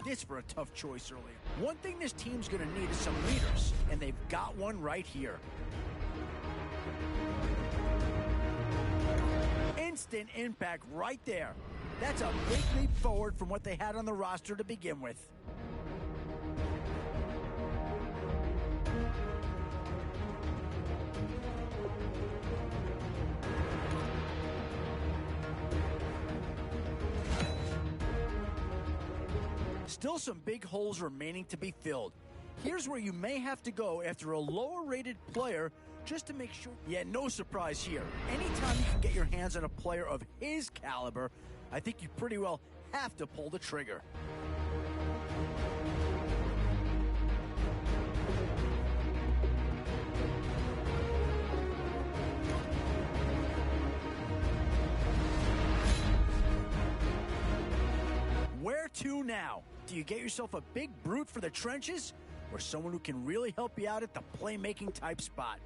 this for a tough choice earlier. One thing this team's going to need is some leaders, and they've got one right here. Instant impact right there. That's a big leap forward from what they had on the roster to begin with. Still some big holes remaining to be filled. Here's where you may have to go after a lower-rated player just to make sure. Yeah, no surprise here. Anytime you can get your hands on a player of his caliber, I think you pretty well have to pull the trigger. Where to now? Do you get yourself a big brute for the trenches, or someone who can really help you out at the playmaking type spot?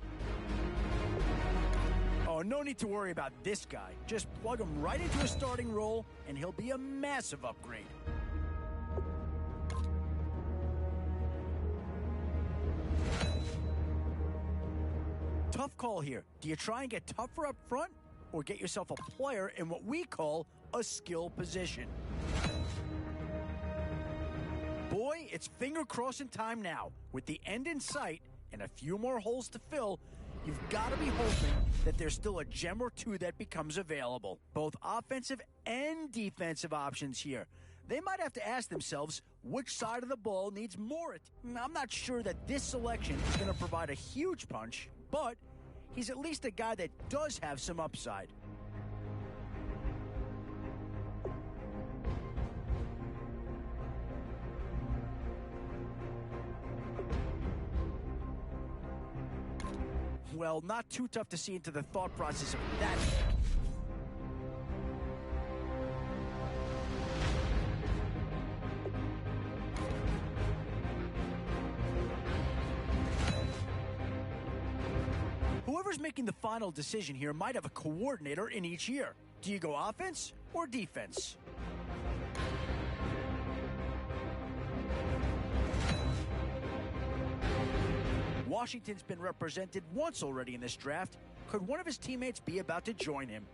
Oh, no need to worry about this guy. Just plug him right into a starting role, and he'll be a massive upgrade. Tough call here. Do you try and get tougher up front, or get yourself a player in what we call a skill position? Boy, it's finger-crossing time now. With the end in sight and a few more holes to fill, you've got to be hoping that there's still a gem or two that becomes available. Both offensive and defensive options here. They might have to ask themselves which side of the ball needs more. I'm not sure that this selection is going to provide a huge punch, but he's at least a guy that does have some upside. Well, not too tough to see into the thought process of that. Whoever's making the final decision here might have a coordinator in each year. Do you go offense or defense? Washington's been represented once already in this draft. Could one of his teammates be about to join him?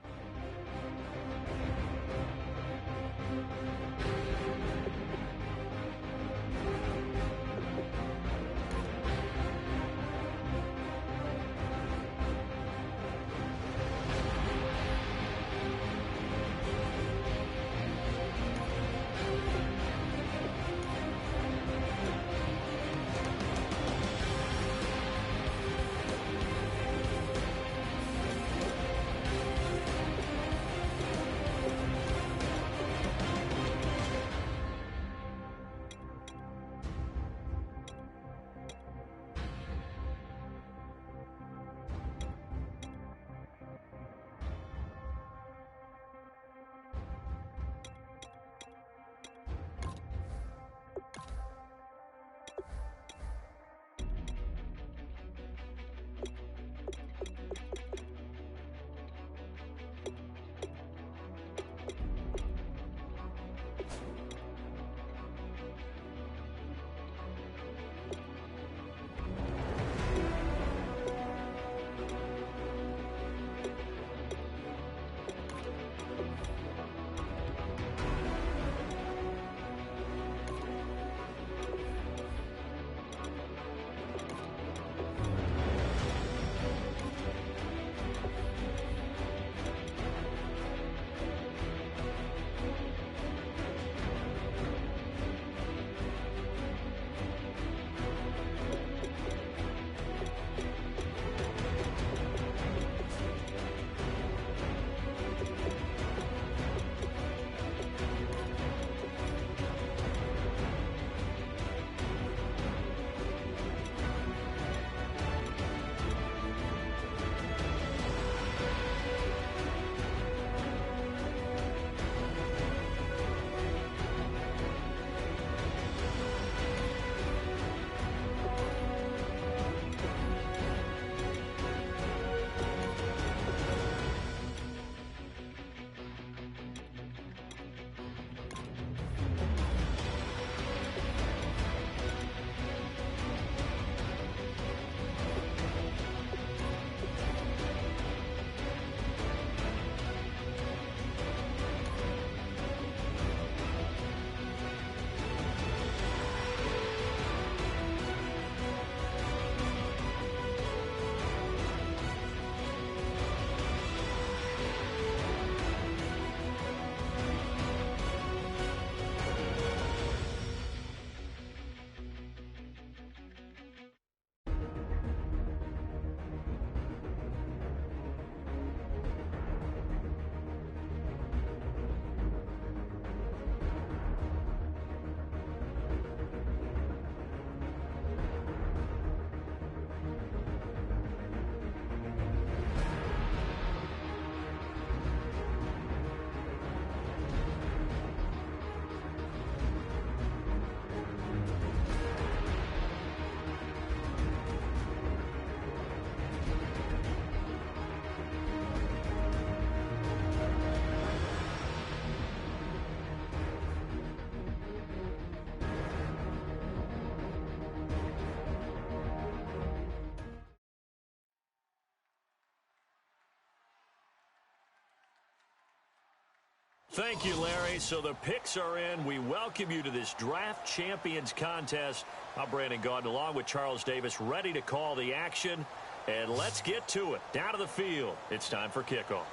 Thank you, Larry. So the picks are in. We welcome you to this Draft Champions contest. I'm Brandon Gaudin along with Charles Davis, ready to call the action. And let's get to it. Down to the field. It's time for kickoff.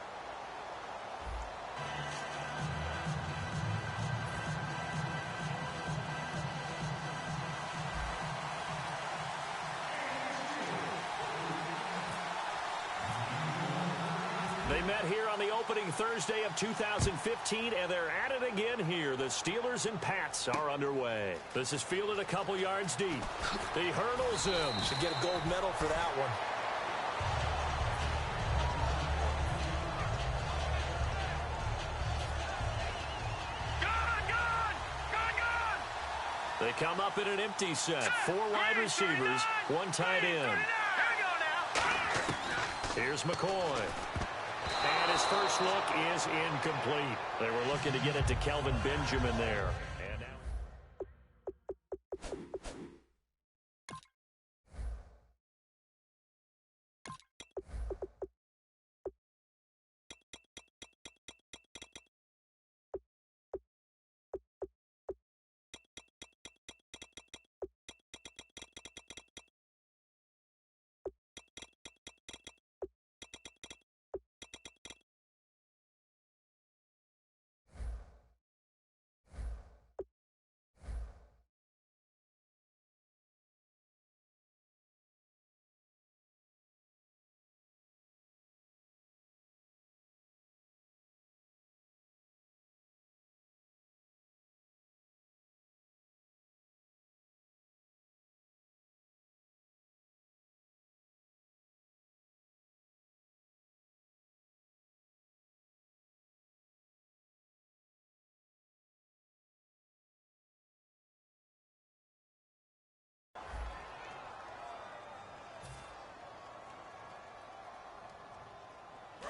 They met here on the opening Thursday of 2015, and they're at it again here. The Steelers and Pats are underway. This is fielded a couple yards deep. He hurdles him. Should get a gold medal for that one. They come up in an empty set. 4 wide receivers, 1 tight end. Here's McCoy. And his first look is incomplete. They were looking to get it to Kelvin Benjamin there. And now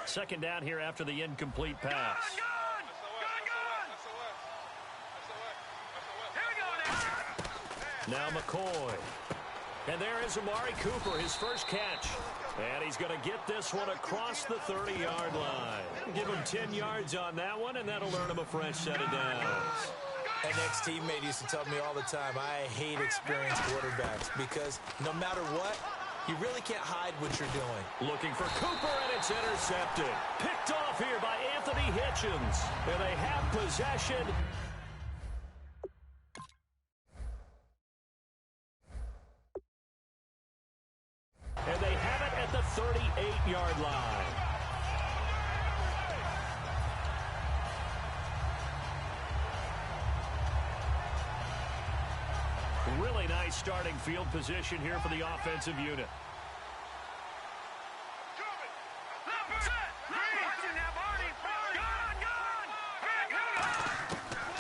second down here after the incomplete pass. Now McCoy. And there is Amari Cooper, his first catch. And he's going to get this one across the 30-yard line. Give him 10 yards on that one, and that'll earn him a fresh set of downs. An ex-teammate used to tell me all the time, I hate experienced quarterbacks because no matter what, you really can't hide what you're doing. Looking for Cooper, and it's intercepted. Picked off here by Anthony Hitchens. And they have possession. And they have it at the 38-yard line. Really nice starting field position here for the offensive unit.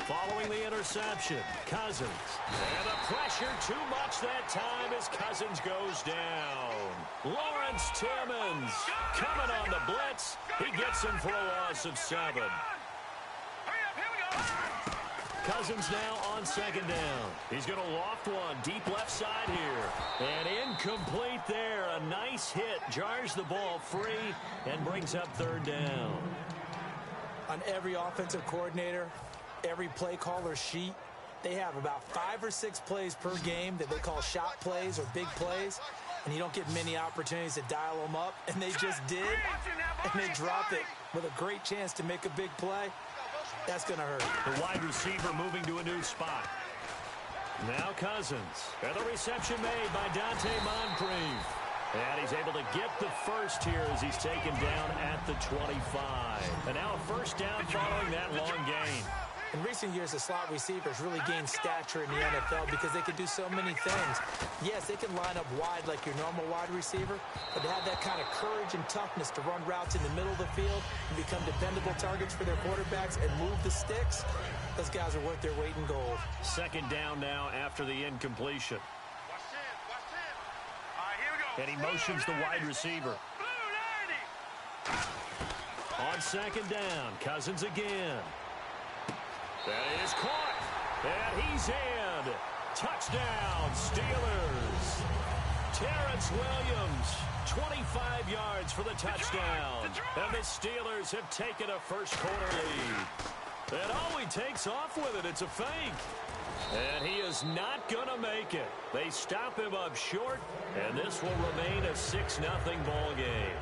Following the interception, Cousins. And the pressure too much that time as Cousins goes down. Lawrence Timmons coming on the blitz. He gets him for a loss of 7. Cousins now on second down. He's going to loft one deep left side here. And incomplete there. A nice hit. Jars the ball free and brings up third down. On every offensive coordinator, every play caller sheet, they have about 5 or 6 plays per game that they call shot plays or big plays. And you don't get many opportunities to dial them up. And they just did. And they dropped it with a great chance to make a big play. That's going to hurt. The wide receiver moving to a new spot. Now Cousins. And the reception made by Dante Moncrief. And he's able to get the first here as he's taken down at the 25. And now a first down following that long gain. In recent years, the slot receivers really gained stature in the NFL because they can do so many things. Yes, they can line up wide like your normal wide receiver, but to have that kind of courage and toughness to run routes in the middle of the field and become dependable targets for their quarterbacks and move the sticks, those guys are worth their weight in gold. Second down now after the incompletion. And he motions the wide receiver. On second down, Cousins again. That is caught. And he's in. Touchdown, Steelers. Terrence Williams, 25 yards for the touchdown. And the Steelers have taken a first quarter lead. And oh, he takes off with it. It's a fake. And he is not going to make it. They stop him up short, and this will remain a 6-0 ball game.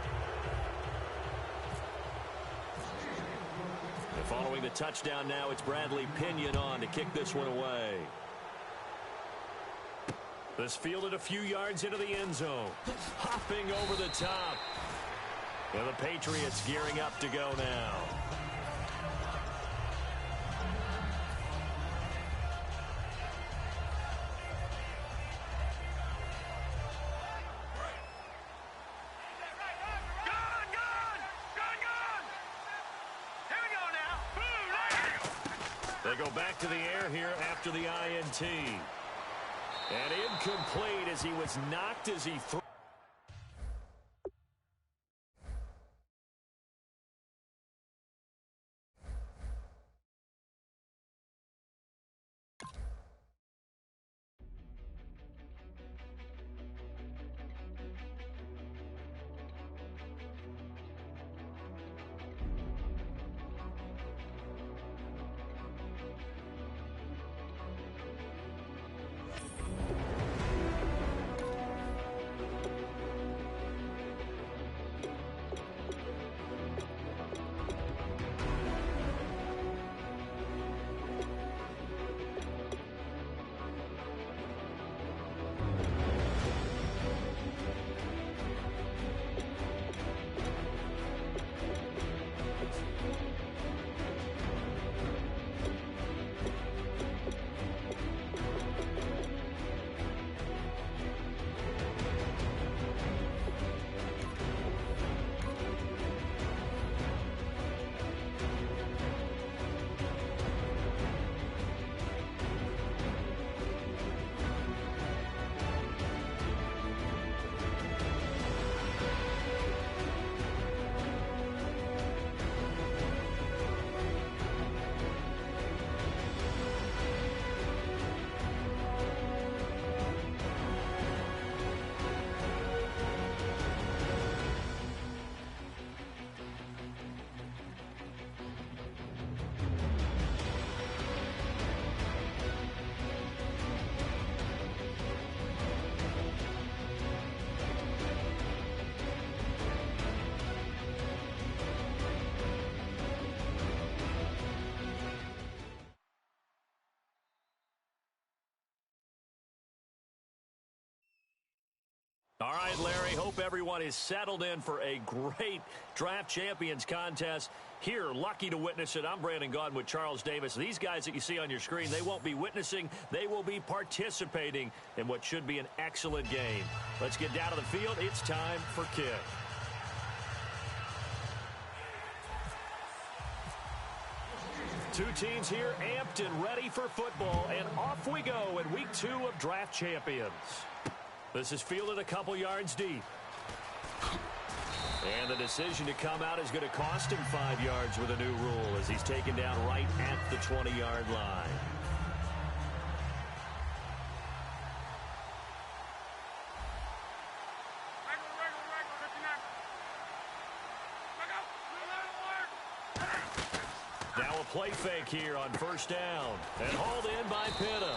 And following the touchdown now, it's Bradley Pinion on to kick this one away. This fielded a few yards into the end zone. Hopping over the top. And the Patriots gearing up to go now. They go back to the air here after the INT. And incomplete as he was knocked as he threw. All right, Larry, hope everyone is settled in for a great Draft Champions contest. Here, lucky to witness it. I'm Brandon Gaudin with Charles Davis. These guys that you see on your screen, they won't be witnessing. They will be participating in what should be an excellent game. Let's get down to the field. It's time for kick. Two teams here amped and ready for football, and off we go in week 2 of Draft Champions. This is fielded a couple yards deep. And the decision to come out is going to cost him 5 yards with a new rule as he's taken down right at the 20-yard line. Now a play fake here on first down. And hauled in by Pitta.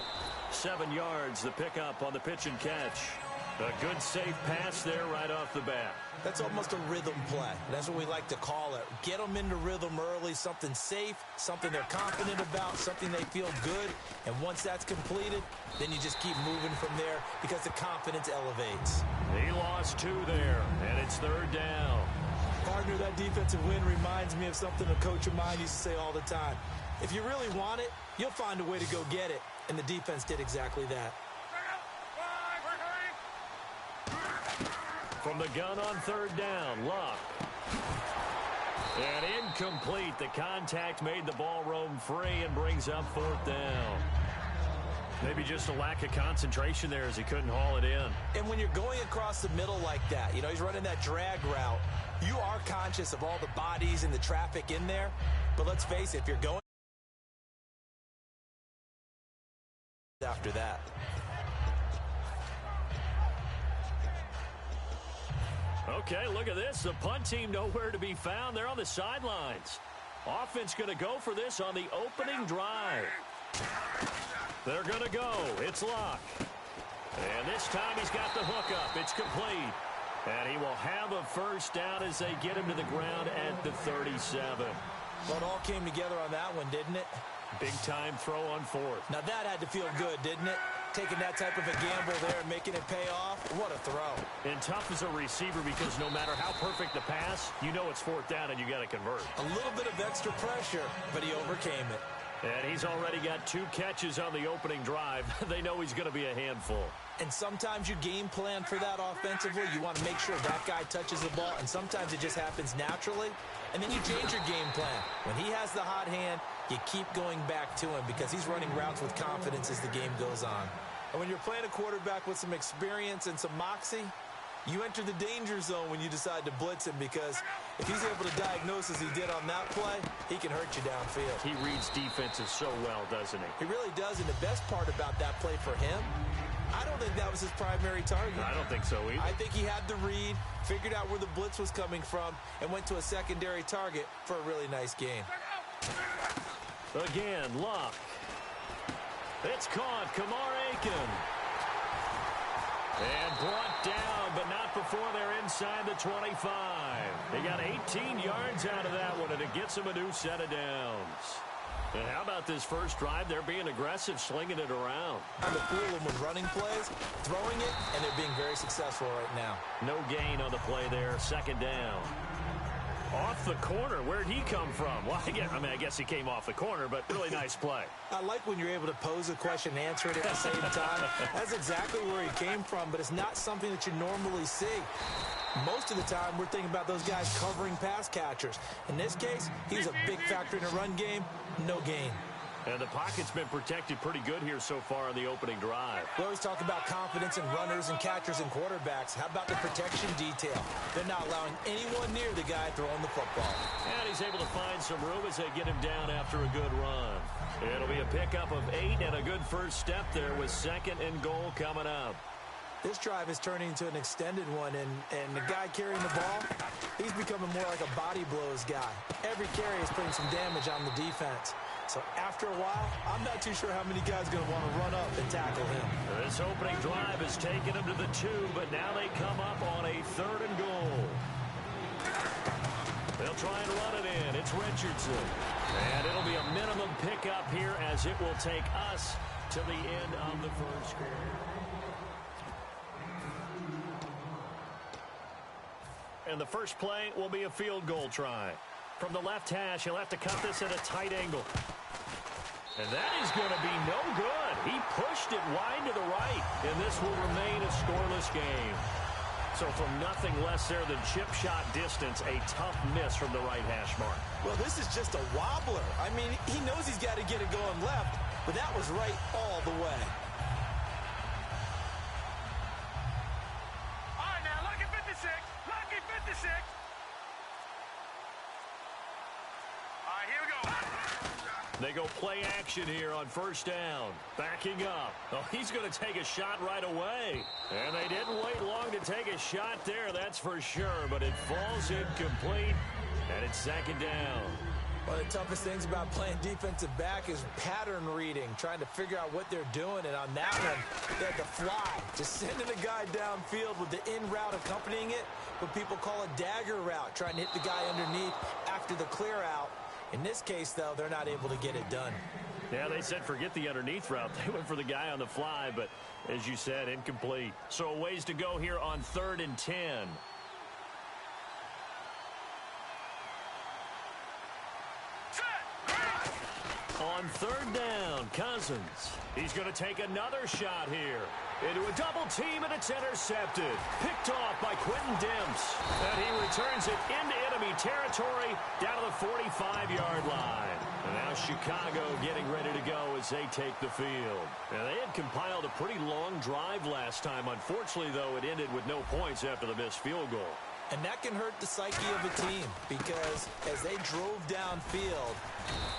7 yards, the pickup on the pitch and catch. A good safe pass there right off the bat. That's almost a rhythm play. That's what we like to call it. Get them into rhythm early, something safe, something they're confident about, something they feel good. And once that's completed, then you just keep moving from there because the confidence elevates. He lost 2 there, and it's third down. Partner, that defensive win reminds me of something a coach of mine used to say all the time. If you really want it, you'll find a way to go get it. And the defense did exactly that. From the gun on third down, Luck. And incomplete. The contact made the ball roam free and brings up fourth down. Maybe just a lack of concentration there as he couldn't haul it in. And when you're going across the middle like that, you know, he's running that drag route, you are conscious of all the bodies and the traffic in there. But let's face it, if you're going after that. Okay, look at this. The punt team nowhere to be found. They're on the sidelines. Offense going to go for this on the opening drive. They're going to go. It's Luck. And this time he's got the hookup. It's complete. And he will have a first down as they get him to the ground at the 37. Well, it all came together on that one, didn't it? Big-time throw on fourth. Now that had to feel good, didn't it? Taking that type of a gamble there and making it pay off. What a throw. And tough as a receiver because no matter how perfect the pass, you know it's fourth down and you got to convert. A little bit of extra pressure, but he overcame it. And he's already got 2 catches on the opening drive. They know he's going to be a handful. And sometimes you game plan for that offensively. You want to make sure that guy touches the ball, and sometimes it just happens naturally. And then you change your game plan. When he has the hot hand, you keep going back to him because he's running routes with confidence as the game goes on. And when you're playing a quarterback with some experience and some moxie, you enter the danger zone when you decide to blitz him because if he's able to diagnose as he did on that play, he can hurt you downfield. He reads defenses so well, doesn't he? He really does, and the best part about that play for him, I don't think that was his primary target. I don't think so either. I think he had the read, figured out where the blitz was coming from, and went to a secondary target for a really nice game. Again, Luck. It's caught. Kamar Aiken. And brought down, but not before they're inside the 25. They got 18 yards out of that one, and it gets them a new set of downs. And how about this first drive? They're being aggressive, slinging it around. On the fool them with running plays, throwing it, and they're being very successful right now. No gain on the play there. Second down. Off the corner. Where'd he come from? Well, I guess he came off the corner, but really nice play. I like when you're able to pose a question and answer it at the same time. That's exactly where he came from, but it's not something that you normally see. Most of the time, we're thinking about those guys covering pass catchers. In this case, he's a big factor in a run game. No gain. And the pocket's been protected pretty good here so far on the opening drive. We always talk about confidence in runners and catchers and quarterbacks. How about the protection detail? They're not allowing anyone near the guy throwing the football. And he's able to find some room as they get him down after a good run. It'll be a pickup of 8 and a good first step there with 2nd and goal coming up. This drive is turning into an extended one, and the guy carrying the ball, he's becoming more like a body blows guy. Every carry is putting some damage on the defense. So after a while, I'm not too sure how many guys are going to want to run up and tackle him. This opening drive has taken him to the 2, but now they come up on a 3rd and goal. They'll try and run it in. It's Richardson. And it'll be a minimum pickup here as it will take us to the end of the first quarter. And the first play will be a field goal try. From the left hash, he'll have to cut this at a tight angle. And that is going to be no good. He pushed it wide to the right, and this will remain a scoreless game. So from nothing less there than chip shot distance, a tough miss from the right hash mark. Well, this is just a wobbler. I mean, he knows he's got to get it going left, but that was right all the way. They go play action here on first down. Backing up. Oh, he's going to take a shot right away. And they didn't wait long to take a shot there, that's for sure. But it falls incomplete, and it's 2nd down. One of the toughest things about playing defensive back is pattern reading, trying to figure out what they're doing. And on that one, they had to fly, just sending a guy downfield with the in route accompanying it, what people call a dagger route, trying to hit the guy underneath after the clear out. In this case, though, they're not able to get it done. Yeah, they said forget the underneath route. They went for the guy on the fly, but as you said, incomplete. So a ways to go here on 3rd and 10. On 3rd down, Cousins. He's going to take another shot here. Into a double team, and it's intercepted. Picked off by Quentin Demps. And he returns it into enemy territory down to the 45-yard line. And now Chicago getting ready to go as they take the field. And they had compiled a pretty long drive last time. Unfortunately, though, it ended with no points after the missed field goal. And that can hurt the psyche of a team because as they drove downfield,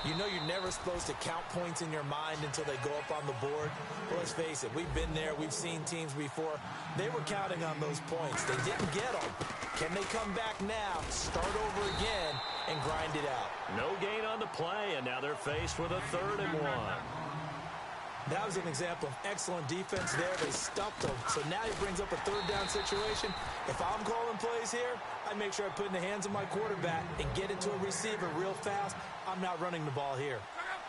you know you're never supposed to count points in your mind until they go up on the board. Well, let's face it, we've been there. We've seen teams before. They were counting on those points. They didn't get them. Can they come back now, start over again, and grind it out? No gain on the play, and now they're faced with a 3rd and 1. That was an example of excellent defense there. They stuffed them. So now he brings up a 3rd down situation. If I'm calling plays here, I make sure I put it in the hands of my quarterback and get it to a receiver real fast. I'm not running the ball here.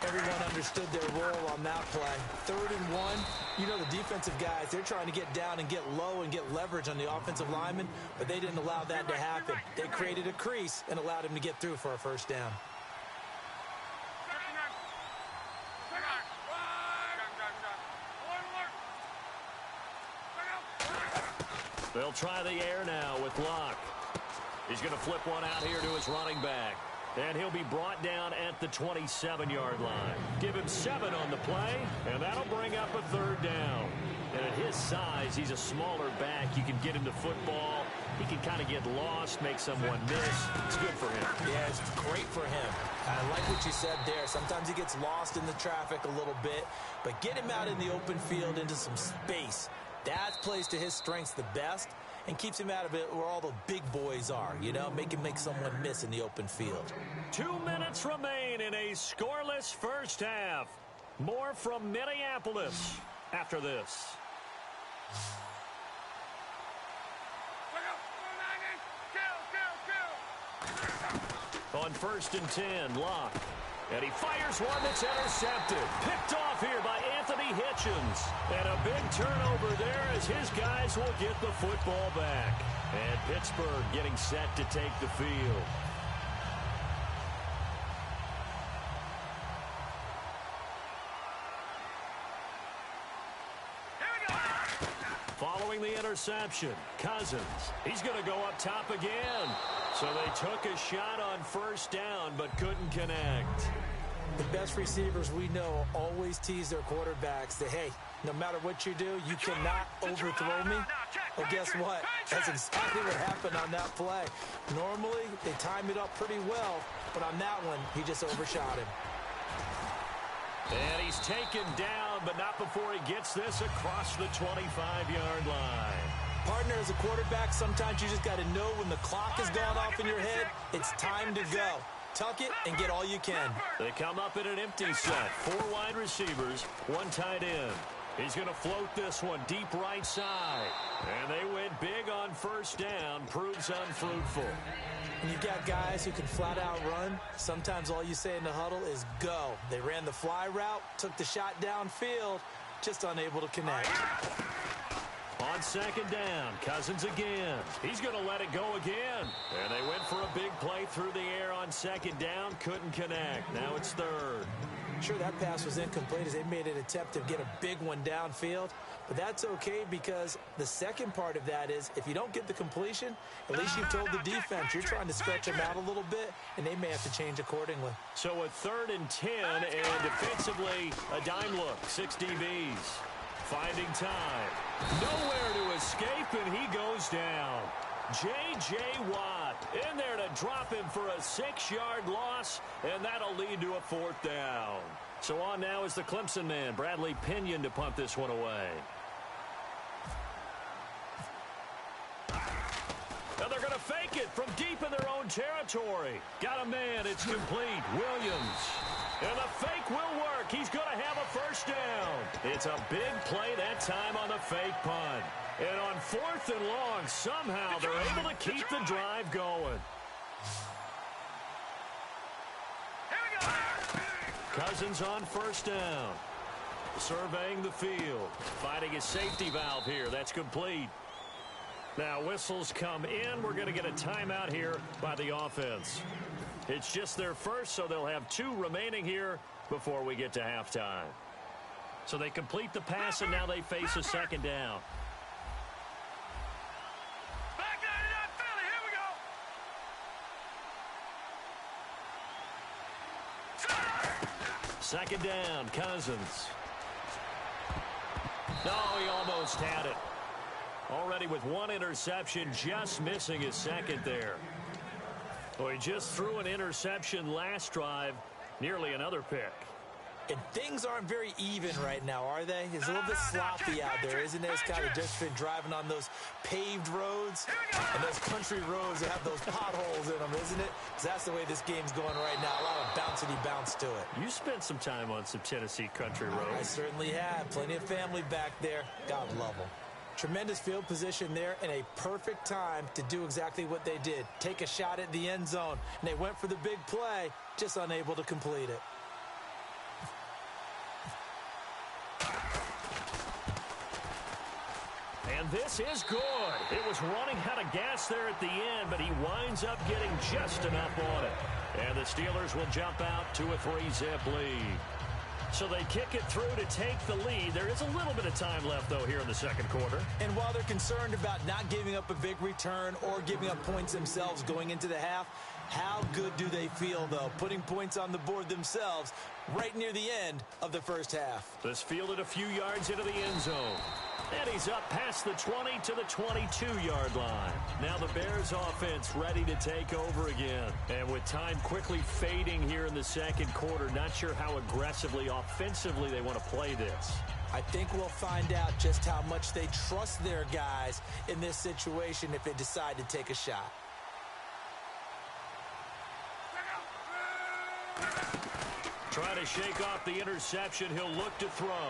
Everyone understood their role on that play. 3rd and 1. You know the defensive guys, they're trying to get down and get low and get leverage on the offensive lineman, but they didn't allow that to happen. They created a crease and allowed him to get through for a 1st down. They'll try the air now with Locke. He's going to flip one out here to his running back. And he'll be brought down at the 27-yard line. Give him 7 on the play, and that'll bring up a 3rd down. And at his size, he's a smaller back. You can get him to football. He can kind of get lost, make someone miss. It's good for him. Yeah, it's great for him. I like what you said there. Sometimes he gets lost in the traffic a little bit, but get him out in the open field into some space. That plays to his strengths the best and keeps him out of it where all the big boys are, you know, make him make someone miss in the open field. 2 minutes remain in a scoreless 1st half. More from Minneapolis after this. On 1st and 10, Locke. And he fires one that's intercepted. Picked off here by Anthony Hitchens. And a big turnover there as his guys will get the football back. And Pittsburgh getting set to take the field. Following the interception, Cousins. He's going to go up top again. So they took a shot on 1st down, but couldn't connect. The best receivers we know always tease their quarterbacks that, hey, no matter what you do, you cannot overthrow me. Well, guess what? That's exactly what happened on that play. Normally, they time it up pretty well, but on that one, he just overshot him. And he's taken down, but not before he gets this across the 25-yard line. Partner, as a quarterback, sometimes you just got to know when the clock has gone off in your head, it's time to go. Tuck it and get all you can. They come up in an empty set. 4 wide receivers, 1 tight end. He's going to float this one deep right side. And they went big on 1st down. Proves unfruitful. And you've got guys who can flat out run. Sometimes all you say in the huddle is go. They ran the fly route, took the shot downfield, just unable to connect. On 2nd down, Cousins again. He's going to let it go again. And they went for a big play through the air on 2nd down. Couldn't connect. Now it's 3rd. Sure, that pass was incomplete as they made an attempt to get a big one downfield. But that's okay because the second part of that is if you don't get the completion, at least you've told the defense you're trying to stretch them out a little bit, and they may have to change accordingly. So a 3rd and 10, and defensively a dime look. 6 DBs. Finding time. Nowhere to escape, and he goes down. J.J. Watt in there to drop him for a 6-yard loss, and that'll lead to a 4th down. So on now is the Clemson man, Bradley Pinion, to punt this one away. Now they're going to fake it from deep in their own territory. Got a man. It's complete. Williams. And the fake will work. He's going to have a 1st down. It's a big play that time on the fake punt. And on 4th and long, somehow they're able to keep the drive going. Cousins on 1st down. Surveying the field. Finding his safety valve here. That's complete. Now whistles come in. We're going to get a timeout here by the offense. It's just their first, so they'll have 2 remaining here before we get to halftime. So they complete the pass, and now they face a 2nd down. Second down, Cousins. No, he almost had it. Already with one interception, just missing his second there. Well, he just threw an interception last drive, nearly another pick. And things aren't very even right now, are they? It's a little bit sloppy out there, isn't it? It's kind of just been driving on those paved roads and those country roads that have those potholes in them, isn't it? Because that's the way this game's going right now. A lot of bouncy bounce to it. You spent some time on some Tennessee country roads. I certainly have. Plenty of family back there. God love them. Tremendous field position there and a perfect time to do exactly what they did. Take a shot at the end zone. And they went for the big play, just unable to complete it. And this is good. It was running out of gas there at the end, but he winds up getting just enough on it. And the Steelers will jump out to a 3-zip lead. So they kick it through to take the lead. There is a little bit of time left, though, here in the second quarter. And while they're concerned about not giving up a big return or giving up points themselves going into the half, how good do they feel, though, putting points on the board themselves right near the end of the first half? This fielded a few yards into the end zone. And he's up past the 20 to the 22-yard line. Now the Bears offense ready to take over again. And with time quickly fading here in the second quarter, not sure how aggressively, offensively they want to play this. I think we'll find out just how much they trust their guys in this situation if they decide to take a shot. Trying to shake off the interception. He'll look to throw.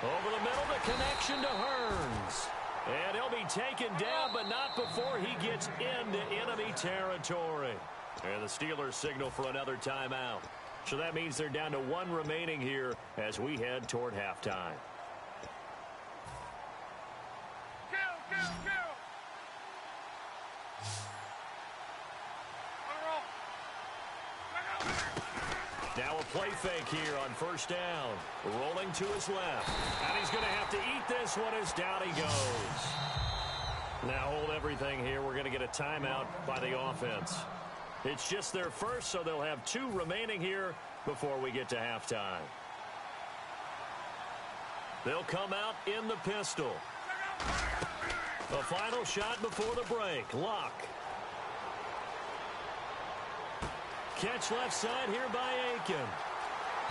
Over the middle, the connection to Hearns. And he'll be taken down, but not before he gets into enemy territory. And the Steelers signal for another timeout. So that means they're down to one remaining here as we head toward halftime. Now a play fake here on first down. Rolling to his left. And he's going to have to eat this one as down he goes. Now hold everything here. We're going to get a timeout by the offense. It's just their first, so they'll have two remaining here before we get to halftime. They'll come out in the pistol. A final shot before the break. Lock. Catch left side here by Aiken.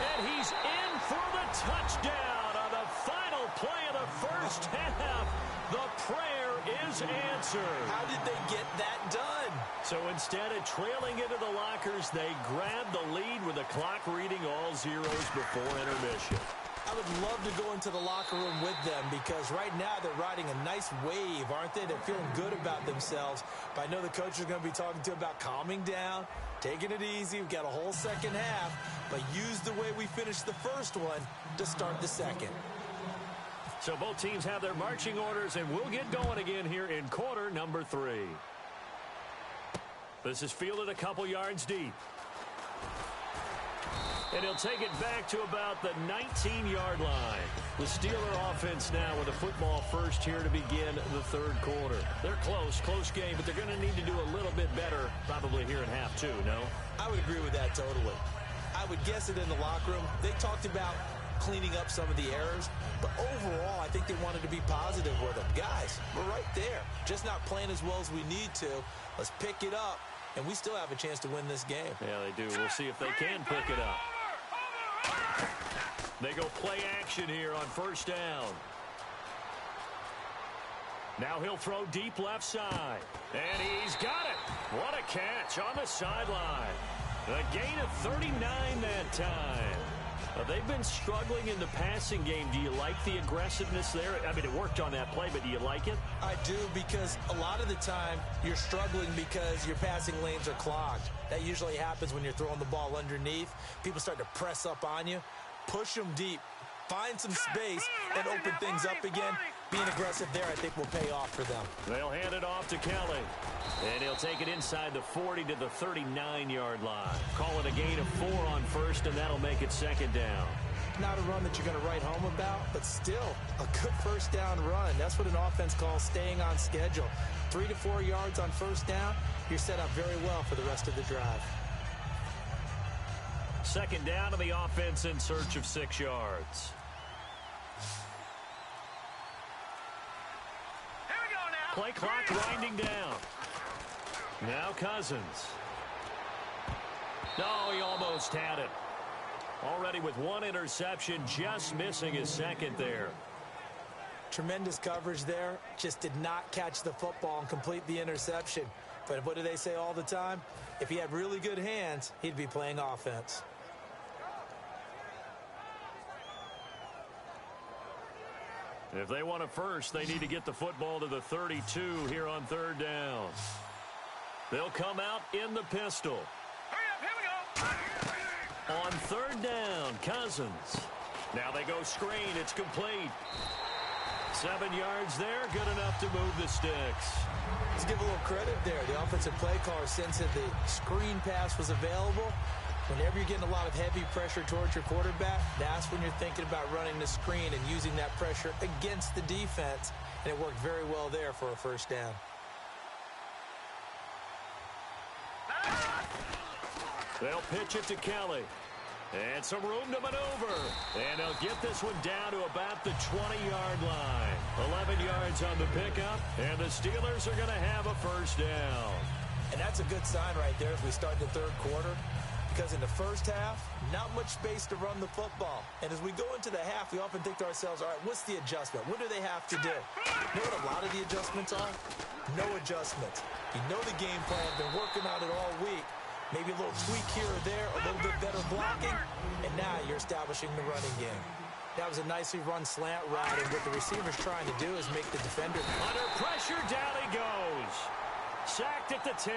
And he's in for the touchdown on the final play of the first half. The prayer is answered. How did they get that done? So instead of trailing into the lockers, they grabbed the lead with the clock reading all zeros before intermission. I would love to go into the locker room with them because right now they're riding a nice wave, aren't they? They're feeling good about themselves. But I know the coach is going to be talking to them about calming down, taking it easy. We've got a whole second half, but use the way we finished the first one to start the second. So both teams have their marching orders, and we'll get going again here in quarter number 3. This is fielded a couple yards deep. And he'll take it back to about the 19-yard line. The Steeler offense now with a football first here to begin the third quarter. They're close game, but they're going to need to do a little bit better probably here in half 2, no? I would agree with that totally. I would guess it in the locker room. They talked about cleaning up some of the errors, but overall I think they wanted to be positive with them. Guys, we're right there. Just not playing as well as we need to. Let's pick it up, and we still have a chance to win this game. Yeah, they do. We'll see if they can pick it up. They go play action here on first down. Now he'll throw deep left side. And he's got it. What a catch on the sideline. A gain of 39 that time. They've been struggling in the passing game. Do you like the aggressiveness there? I mean, it worked on that play, but do you like it? I do, because a lot of the time you're struggling because your passing lanes are clogged. That usually happens when you're throwing the ball underneath. People start to press up on you. Push them deep. Find some space and open things up again. Being aggressive there, I think, will pay off for them. They'll hand it off to Kelly. And he'll take it inside the 40 to the 39-yard line. Call it a gain of 4 on first, and that'll make it second down. Not a run that you're going to write home about, but still a good first down run. That's what an offense calls staying on schedule. 3 to 4 yards on first down, you're set up very well for the rest of the drive. Second down to the offense in search of 6 yards. Here we go now. Play clock winding down. Now Cousins. No, he almost had it. Already with one interception, just missing his second there. Tremendous coverage there. Just did not catch the football and complete the interception. But what do they say all the time? If he had really good hands, he'd be playing offense. If they want a first, they need to get the football to the 32 here on third down. They'll come out in the pistol. Hurry up, here we go. On third down, Cousins. Now they go screen. It's complete. 7 yards there, good enough to move the sticks. Let's give a little credit there. The offensive play caller, since the screen pass was available, whenever you're getting a lot of heavy pressure towards your quarterback, that's when you're thinking about running the screen and using that pressure against the defense. And it worked very well there for a first down. They'll pitch it to Kelly. And some room to maneuver. And they'll get this one down to about the 20-yard line. 11 yards on the pickup, and the Steelers are going to have a first down. And that's a good sign right there as we start the third quarter. Because in the first half, not much space to run the football. And as we go into the half, we often think to ourselves, all right, what's the adjustment? What do they have to do? You know what a lot of the adjustments are? No adjustments. You know the game plan, been working on it all week. Maybe a little tweak here or there, a little bit better blocking, and now you're establishing the running game. That was a nicely run slant route, and what the receiver's trying to do is make the defender. Under pressure, down he goes. Sacked at the 10.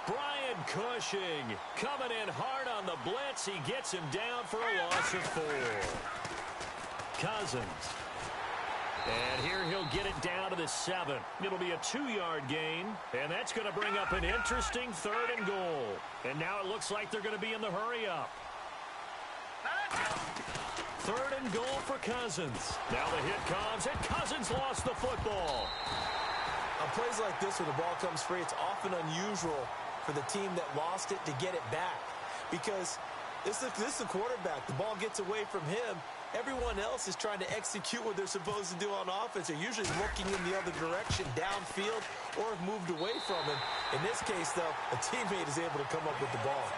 Brian Cushing coming in hard on the blitz. He gets him down for a loss of 4. Cousins. And here he'll get it down to the 7. It'll be a 2-yard gain, and that's going to bring up an interesting third and goal. And now it looks like they're going to be in the hurry-up. Third and goal for Cousins. Now the hit comes, and Cousins lost the football. On plays like this where the ball comes free, it's often unusual for the team that lost it to get it back. Because this is the quarterback. The ball gets away from him. Everyone else is trying to execute what they're supposed to do on offense. They're usually looking in the other direction, downfield, or have moved away from him. In this case, though, a teammate is able to come up with the ball.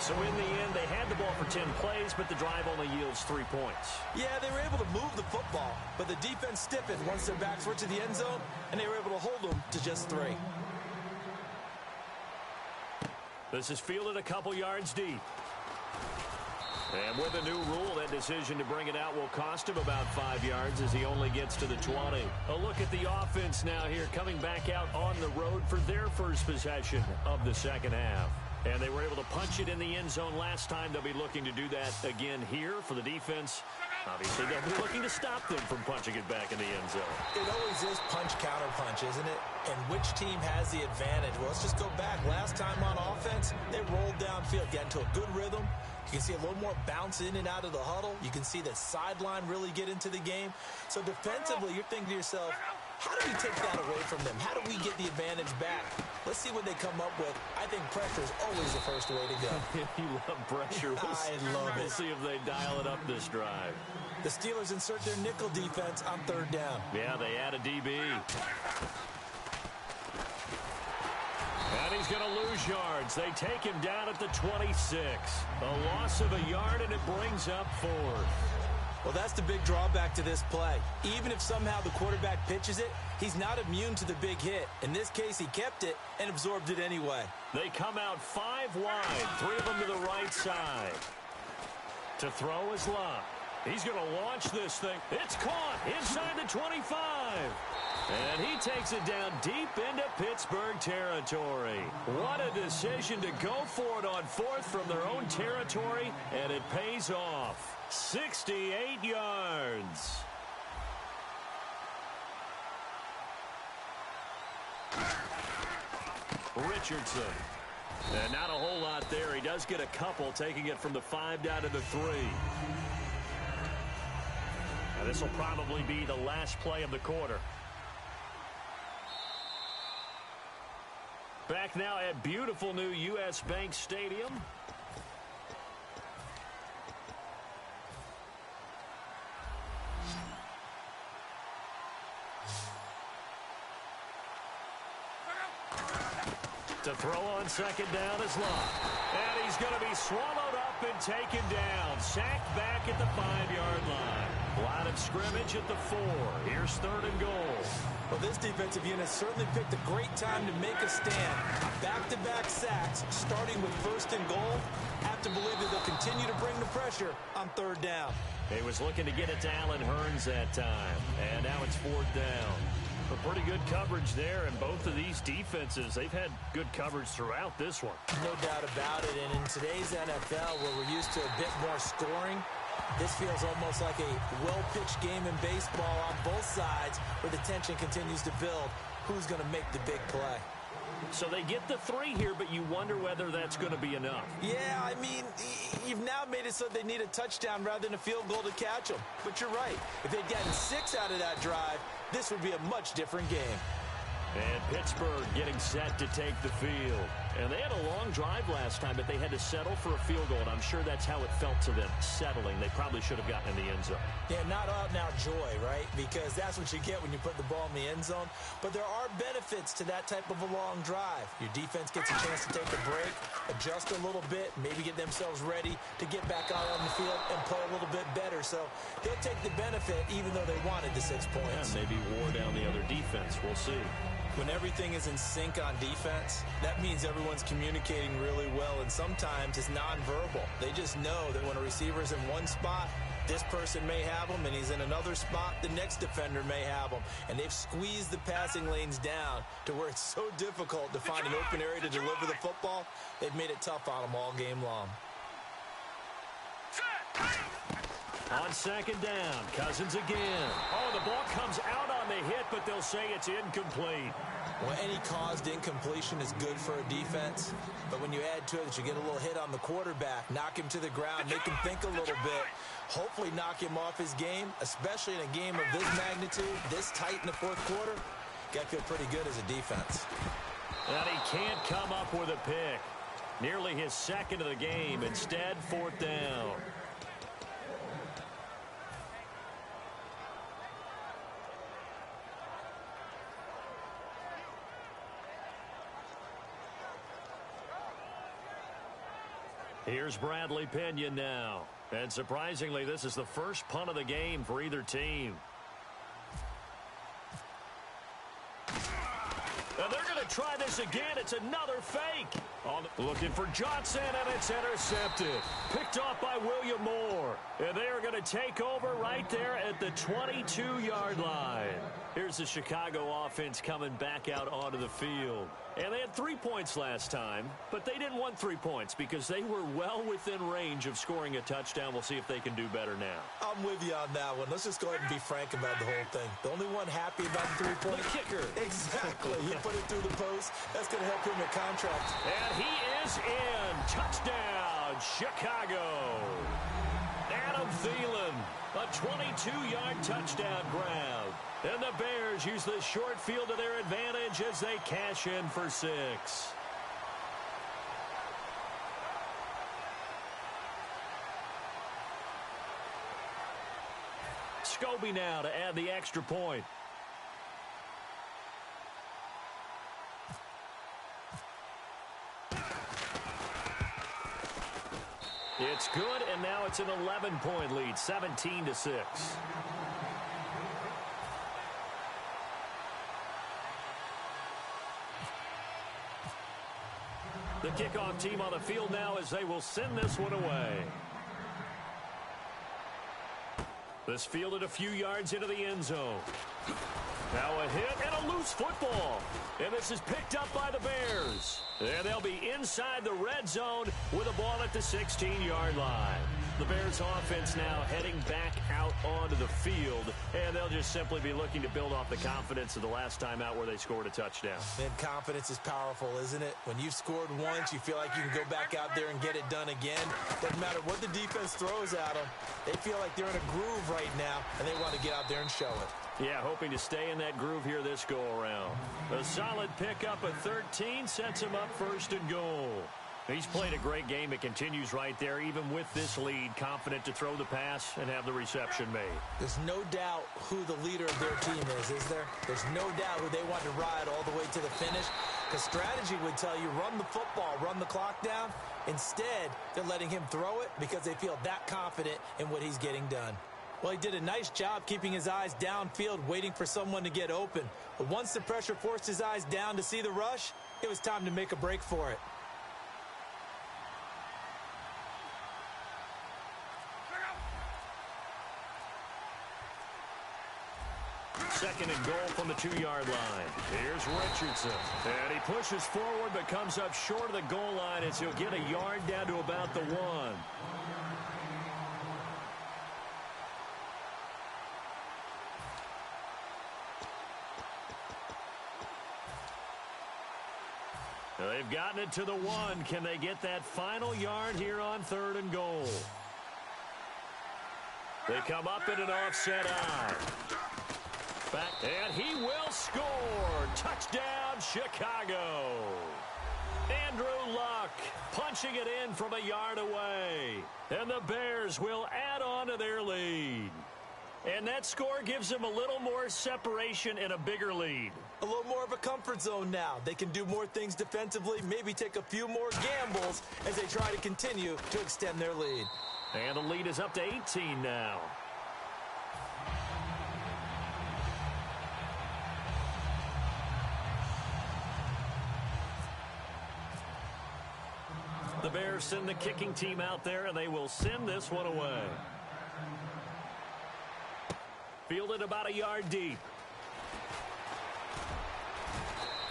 So in the end, they had the ball for 10 plays, but the drive only yields 3 points. Yeah, they were able to move the football, but the defense stiffened once their backs were to the end zone, and they were able to hold them to just 3. This is fielded a couple yards deep. And with a new rule, that decision to bring it out will cost him about 5 yards as he only gets to the 20. A look at the offense now here, coming back out on the road for their first possession of the second half. And they were able to punch it in the end zone last time. They'll be looking to do that again here for the defense. Obviously, they'll be looking to stop them from punching it back in the end zone. It always is punch-counter-punch, isn't it? And which team has the advantage? Well, let's just go back. Last time on offense, they rolled downfield, got into a good rhythm. You can see a little more bounce in and out of the huddle. You can see the sideline really get into the game. So defensively, you're thinking to yourself, how do we take that away from them? How do we get the advantage back? Let's see what they come up with. I think pressure is always the first way to go. You love pressure. I love it. We'll see if they dial it up this drive. The Steelers insert their nickel defense on third down. Yeah, they add a DB. And he's going to lose yards. They take him down at the 26. A loss of a yard, and it brings up 4. Well, that's the big drawback to this play. Even if somehow the quarterback pitches it, he's not immune to the big hit. In this case, he kept it and absorbed it anyway. They come out 5 wide, 3 of them to the right side. To throw is Locke. He's going to launch this thing. It's caught inside the 25. And he takes it down deep into Pittsburgh territory. What a decision to go for it on 4th from their own territory, and it pays off. 68 yards. Richardson. And not a whole lot there. He does get a couple, taking it from the 5 down to the 3. Now this will probably be the last play of the quarter. Back now at beautiful new U.S. Bank Stadium. To throw on second down is Locke. And he's going to be swallowed up and taken down. Sacked back at the 5-yard line. Line of scrimmage at the 4. Here's 3rd and goal. Well, this defensive unit certainly picked a great time to make a stand. Back-to-back sacks, starting with 1st and goal. Have to believe that they'll continue to bring the pressure on 3rd down. He was looking to get it to Allen Hurns that time. And now it's 4th down. A pretty good coverage there, and both of these defenses, they've had good coverage throughout this one. No doubt about it, and in today's NFL, where we're used to a bit more scoring, this feels almost like a well-pitched game in baseball on both sides, where the tension continues to build. Who's going to make the big play? So they get the 3 here, but you wonder whether that's going to be enough. Yeah, I mean, you've now made it so they need a touchdown rather than a field goal to catch them. But you're right. If they'd gotten 6 out of that drive, this would be a much different game. And Pittsburgh getting set to take the field. And they had a long drive last time, but they had to settle for a field goal, and I'm sure that's how it felt to them, settling. They probably should have gotten in the end zone. Yeah, not out-and-out joy, right? Because that's what you get when you put the ball in the end zone. But there are benefits to that type of a long drive. Your defense gets a chance to take a break, adjust a little bit, maybe get themselves ready to get back out on the field and play a little bit better. So he'll take the benefit even though they wanted the 6 points. Yeah, maybe wore down the other defense. We'll see. When everything is in sync on defense, that means everyone's communicating really well, and sometimes it's nonverbal. They just know that when a receiver's in one spot, this person may have him, and he's in another spot, the next defender may have him. And they've squeezed the passing lanes down to where it's so difficult to find an open area to deliver the football. They've made it tough on them all game long. On second down, Cousins again. Oh, the ball comes out on the hit, but they'll say it's incomplete. Well, any caused incompletion is good for a defense, but when you add to it that you get a little hit on the quarterback, knock him to the ground, make him think a little bit, hopefully knock him off his game, especially in a game of this magnitude, this tight in the 4th quarter, got to feel pretty good as a defense. And he can't come up with a pick. Nearly his 2nd of the game. Instead, 4th down. Here's Bradley Pinion now. And surprisingly, this is the first punt of the game for either team. And they're going to try this again. It's another fake. Looking for Johnson, and it's intercepted. Picked off by William Moore. And they are going to take over right there at the 22-yard line. Here's the Chicago offense coming back out onto the field. And they had 3 points last time, but they didn't want 3 points because they were well within range of scoring a touchdown. We'll see if they can do better now. I'm with you on that one. Let's just go ahead and be frank about the whole thing. The only one happy about the 3-point. The kicker. Exactly. You put it through the post. That's going to help him with contract. And he is in. Touchdown, Chicago. Adam Thielen, a 22-yard touchdown grab. And the Bears use the short field to their advantage as they cash in for 6. Scobie now to add the extra point. It's good, and now it's an 11-point lead, 17-6. The kickoff team on the field now as they will send this one away. This fielded a few yards into the end zone. Now a hit and a loose football. And this is picked up by the Bears. And they'll be inside the red zone with a ball at the 16-yard line. The Bears offense now heading back out onto the field, and they'll just simply be looking to build off the confidence of the last time out where they scored a touchdown. And confidence is powerful, isn't it? When you've scored once, you feel like you can go back out there and get it done again. Doesn't matter what the defense throws at them. They feel like they're in a groove right now, and they want to get out there and show it. Yeah, hoping to stay in that groove here this go-around. A solid pickup of 13 sets him up 1st and goal. He's played a great game. It continues right there, even with this lead, confident to throw the pass and have the reception made. There's no doubt who the leader of their team is there? There's no doubt who they want to ride all the way to the finish. Because strategy would tell you run the football, run the clock down. Instead, they're letting him throw it because they feel that confident in what he's getting done. Well, he did a nice job keeping his eyes downfield, waiting for someone to get open. But once the pressure forced his eyes down to see the rush, it was time to make a break for it. Second and goal from the 2-yard line. Here's Richardson. And he pushes forward but comes up short of the goal line as he'll get a yard down to about the 1. They've gotten it to the 1. Can they get that final yard here on 3rd and goal? They come up in an offset eye. Back, and he will score. Touchdown, Chicago. Andrew Luck punching it in from a yard away. And the Bears will add on to their lead. And that score gives them a little more separation and a bigger lead. A little more of a comfort zone now. They can do more things defensively, maybe take a few more gambles as they try to continue to extend their lead. And the lead is up to 18 now. The Bears send the kicking team out there, and they will send this one away. Fielded about a yard deep.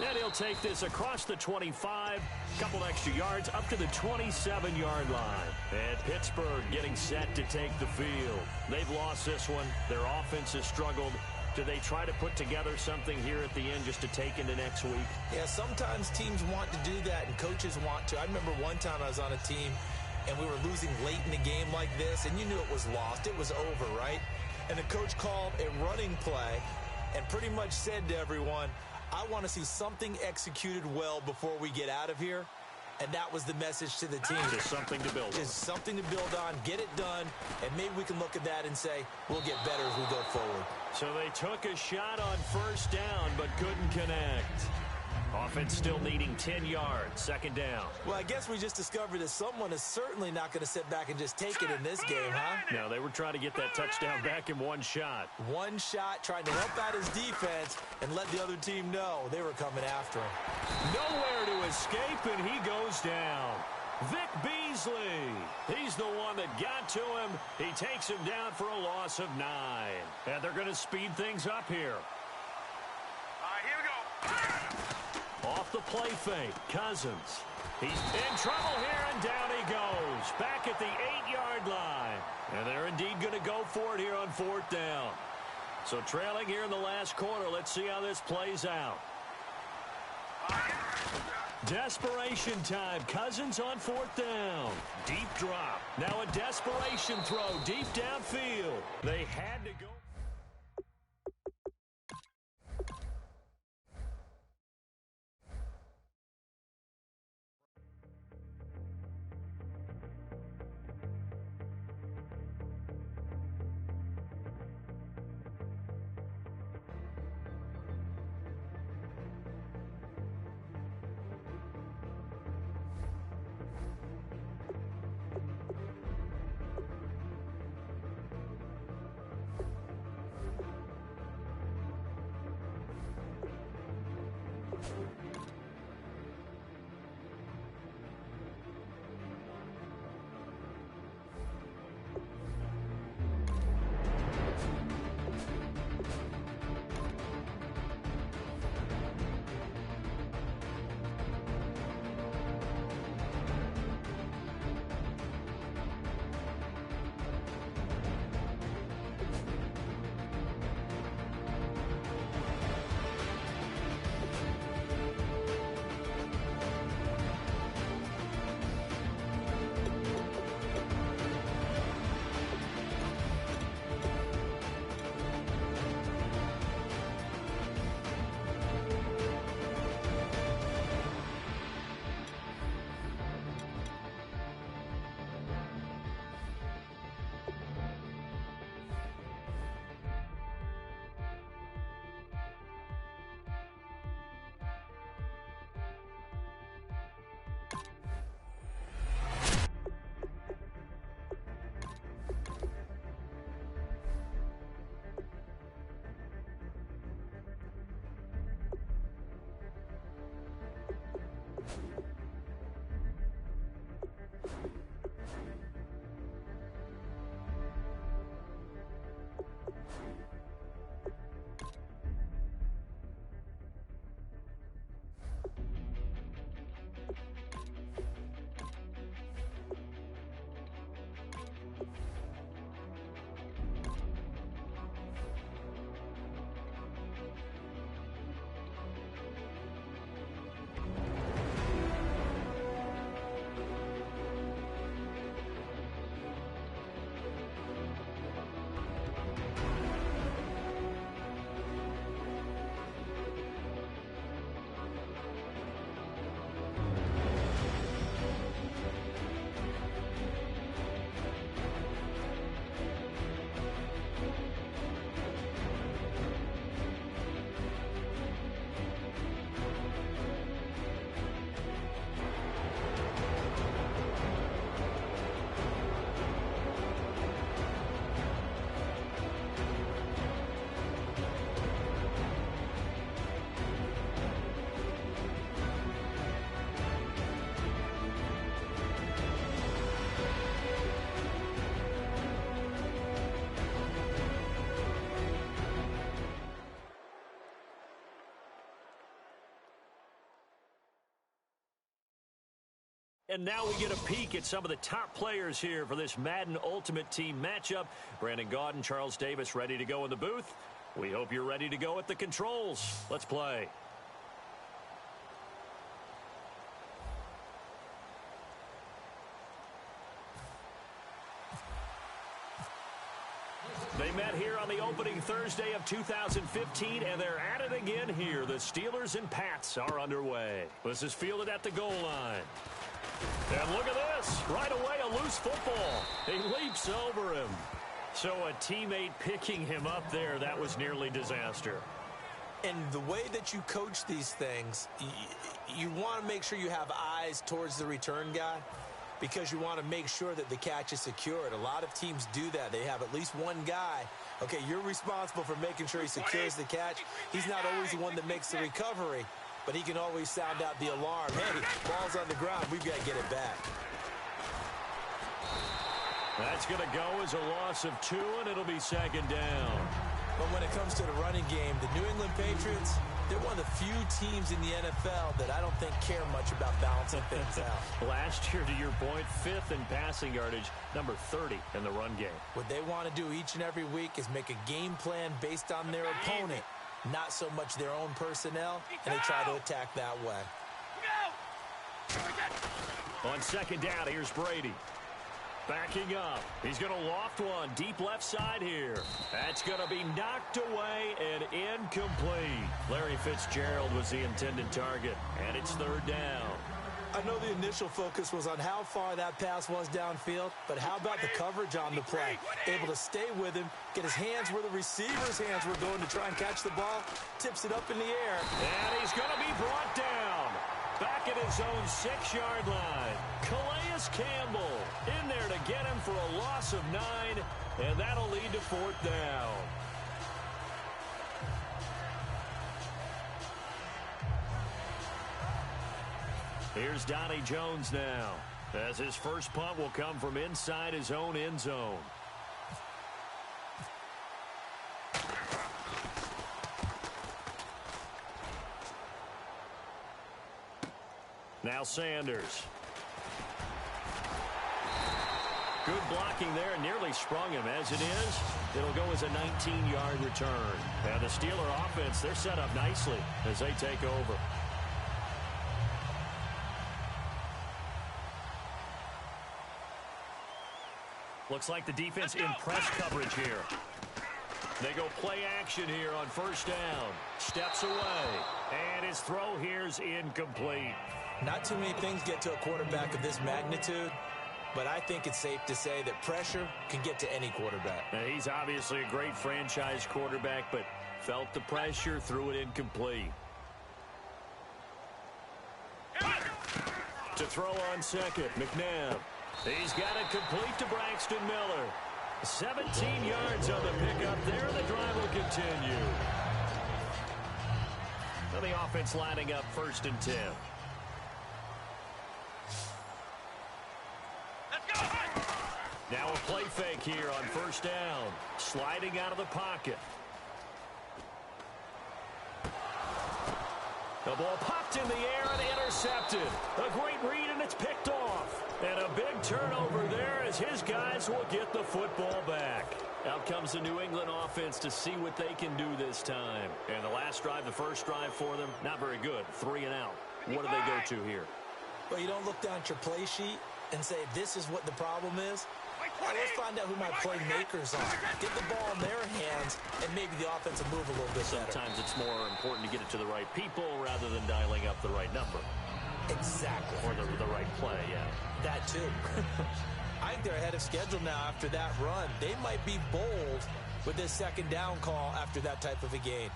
And he'll take this across the 25, couple extra yards up to the 27-yard line. And Pittsburgh getting set to take the field. They've lost this one. Their offense has struggled. Do they try to put together something here at the end just to take into next week? Yeah, sometimes teams want to do that and coaches want to. I remember one time I was on a team and we were losing late in the game like this, and you knew it was lost. It was over, right? And the coach called a running play and pretty much said to everyone, I want to see something executed well before we get out of here. And that was the message to the team. Just something to build on. Just something to build on, get it done, and maybe we can look at that and say, we'll get better as we go forward. So they took a shot on first down, but couldn't connect. Offense still needing 10 yards, second down. Well, I guess we just discovered that someone is certainly not going to sit back and just take it in this game, huh? No, they were trying to get that touchdown back in one shot. One shot, trying to help out his defense and let the other team know they were coming after him. Nowhere to escape, and he goes down. Vic Beasley. He's the one that got to him. He takes him down for a loss of 9. And they're going to speed things up here. All right, here we go. Off the play fake, Cousins. He's in trouble here, and down he goes. Back at the 8-yard line. And they're indeed going to go for it here on 4th down. So trailing here in the last quarter, let's see how this plays out. Desperation time. Cousins on 4th down. Deep drop. Now a desperation throw deep downfield. They had to go. And now we get a peek at some of the top players here for this Madden Ultimate Team matchup. Brandon Gaudin, Charles Davis ready to go in the booth. We hope you're ready to go at the controls. Let's play. They met here on the opening Thursday of 2015, and they're at it again here. The Steelers and Pats are underway. This is fielded at the goal line. And look at this. Right away, a loose football. He leaps over him. So a teammate picking him up there, that was nearly disaster. And the way that you coach these things, you want to make sure you have eyes towards the return guy because you want to make sure that the catch is secured. A lot of teams do that. They have at least one guy. Okay, you're responsible for making sure he secures the catch. He's not always the one that makes the recovery, but he can always sound out the alarm. Hey, ball's on the ground. We've got to get it back. That's going to go as a loss of 2, and it'll be second down. But when it comes to the running game, the New England Patriots, they're one of the few teams in the NFL that I don't think care much about balancing things out. Last year, to your point, 5th in passing yardage, number 30 in the run game. What they want to do each and every week is make a game plan based on their opponent, not so much their own personnel, and they try to attack that way. On second down, here's Brady. Backing up. He's going to loft one deep left side here. That's going to be knocked away and incomplete. Larry Fitzgerald was the intended target, and it's third down. I know the initial focus was on how far that pass was downfield, but how about the coverage on the play? Able to stay with him, get his hands where the receiver's hands were going to try and catch the ball, tips it up in the air. And he's going to be brought down. Back at his own 6-yard line. Calais Campbell in there to get him for a loss of 9, and that'll lead to fourth down. Here's Donnie Jones now, as his first punt will come from inside his own end zone. Now Sanders. Good blocking there, nearly sprung him. As it is, it'll go as a 19-yard return. And the Steeler offense, they're set up nicely as they take over. Looks like the defense in press coverage here. They go play action here on first down. Steps away. And his throw here's incomplete. Not too many things get to a quarterback of this magnitude, but I think it's safe to say that pressure can get to any quarterback. Now, he's obviously a great franchise quarterback, but felt the pressure, threw it incomplete. To throw on second, McNabb. He's got it complete to Braxton Miller. 17 yards on the pickup there, and the drive will continue. Now the offense lining up 1st and 10. Now a play fake here on first down. Sliding out of the pocket. The ball popped in the air and intercepted. A great read, and it's picked off. And a big turnover there as his guys will get the football back. Out comes the New England offense to see what they can do this time. And the last drive, the first drive for them, not very good. 3 and out. What do they go to here? Well, you don't look down at your play sheet and say, this is what the problem is. Well, let's find out who my playmakers are. Get the ball in their hands, and maybe the offense will move a little bit better. Sometimes it's more important to get it to the right people rather than dialing up the right number. Exactly. Or the right play, yeah. That too. I think they're ahead of schedule now after that run. They might be bold with this second down call after that type of a gain.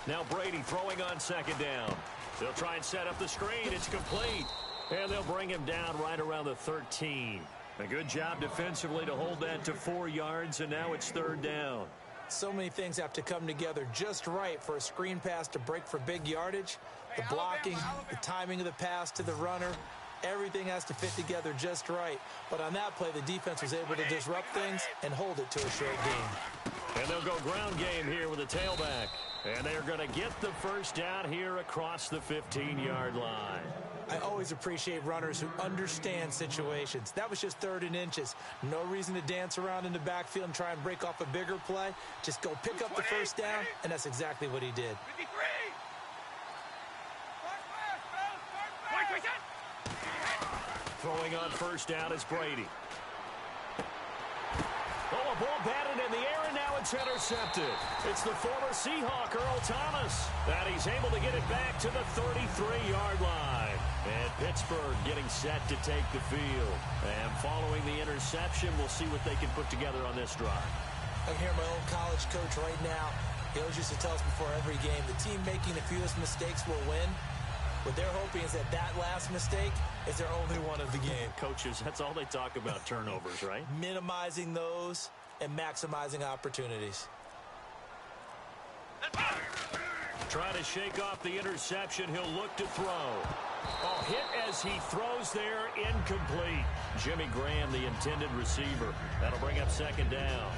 Now Brady throwing on second down. They'll try and set up the screen. It's complete. And they'll bring him down right around the 13. A good job defensively to hold that to 4 yards, and now it's third down. So many things have to come together just right for a screen pass to break for big yardage. The blocking, the timing of the pass to the runner, everything has to fit together just right. But on that play, the defense was able to disrupt things and hold it to a short game. And they'll go ground game here with a tailback. And they're going to get the first down here across the 15-yard line. I always appreciate runners who understand situations. That was just 3rd and inches. No reason to dance around in the backfield and try and break off a bigger play. Just go pick up the first down, and that's exactly what he did. 53. Throwing on first down is Brady. Oh, a ball batted in the air, and now it's intercepted. It's the former Seahawk, Earl Thomas, and he's able to get it back to the 33-yard line. And Pittsburgh getting set to take the field. And following the interception, we'll see what they can put together on this drive. I can hear my old college coach right now. He always used to tell us before every game, the team making the fewest mistakes will win. What they're hoping is that last mistake is their only one of the game. Coaches, that's all they talk about, turnovers, right? Minimizing those and maximizing opportunities. Trying to shake off the interception. He'll look to throw. Oh, hit as he throws there, incomplete. Jimmy Graham, the intended receiver. That'll bring up second down.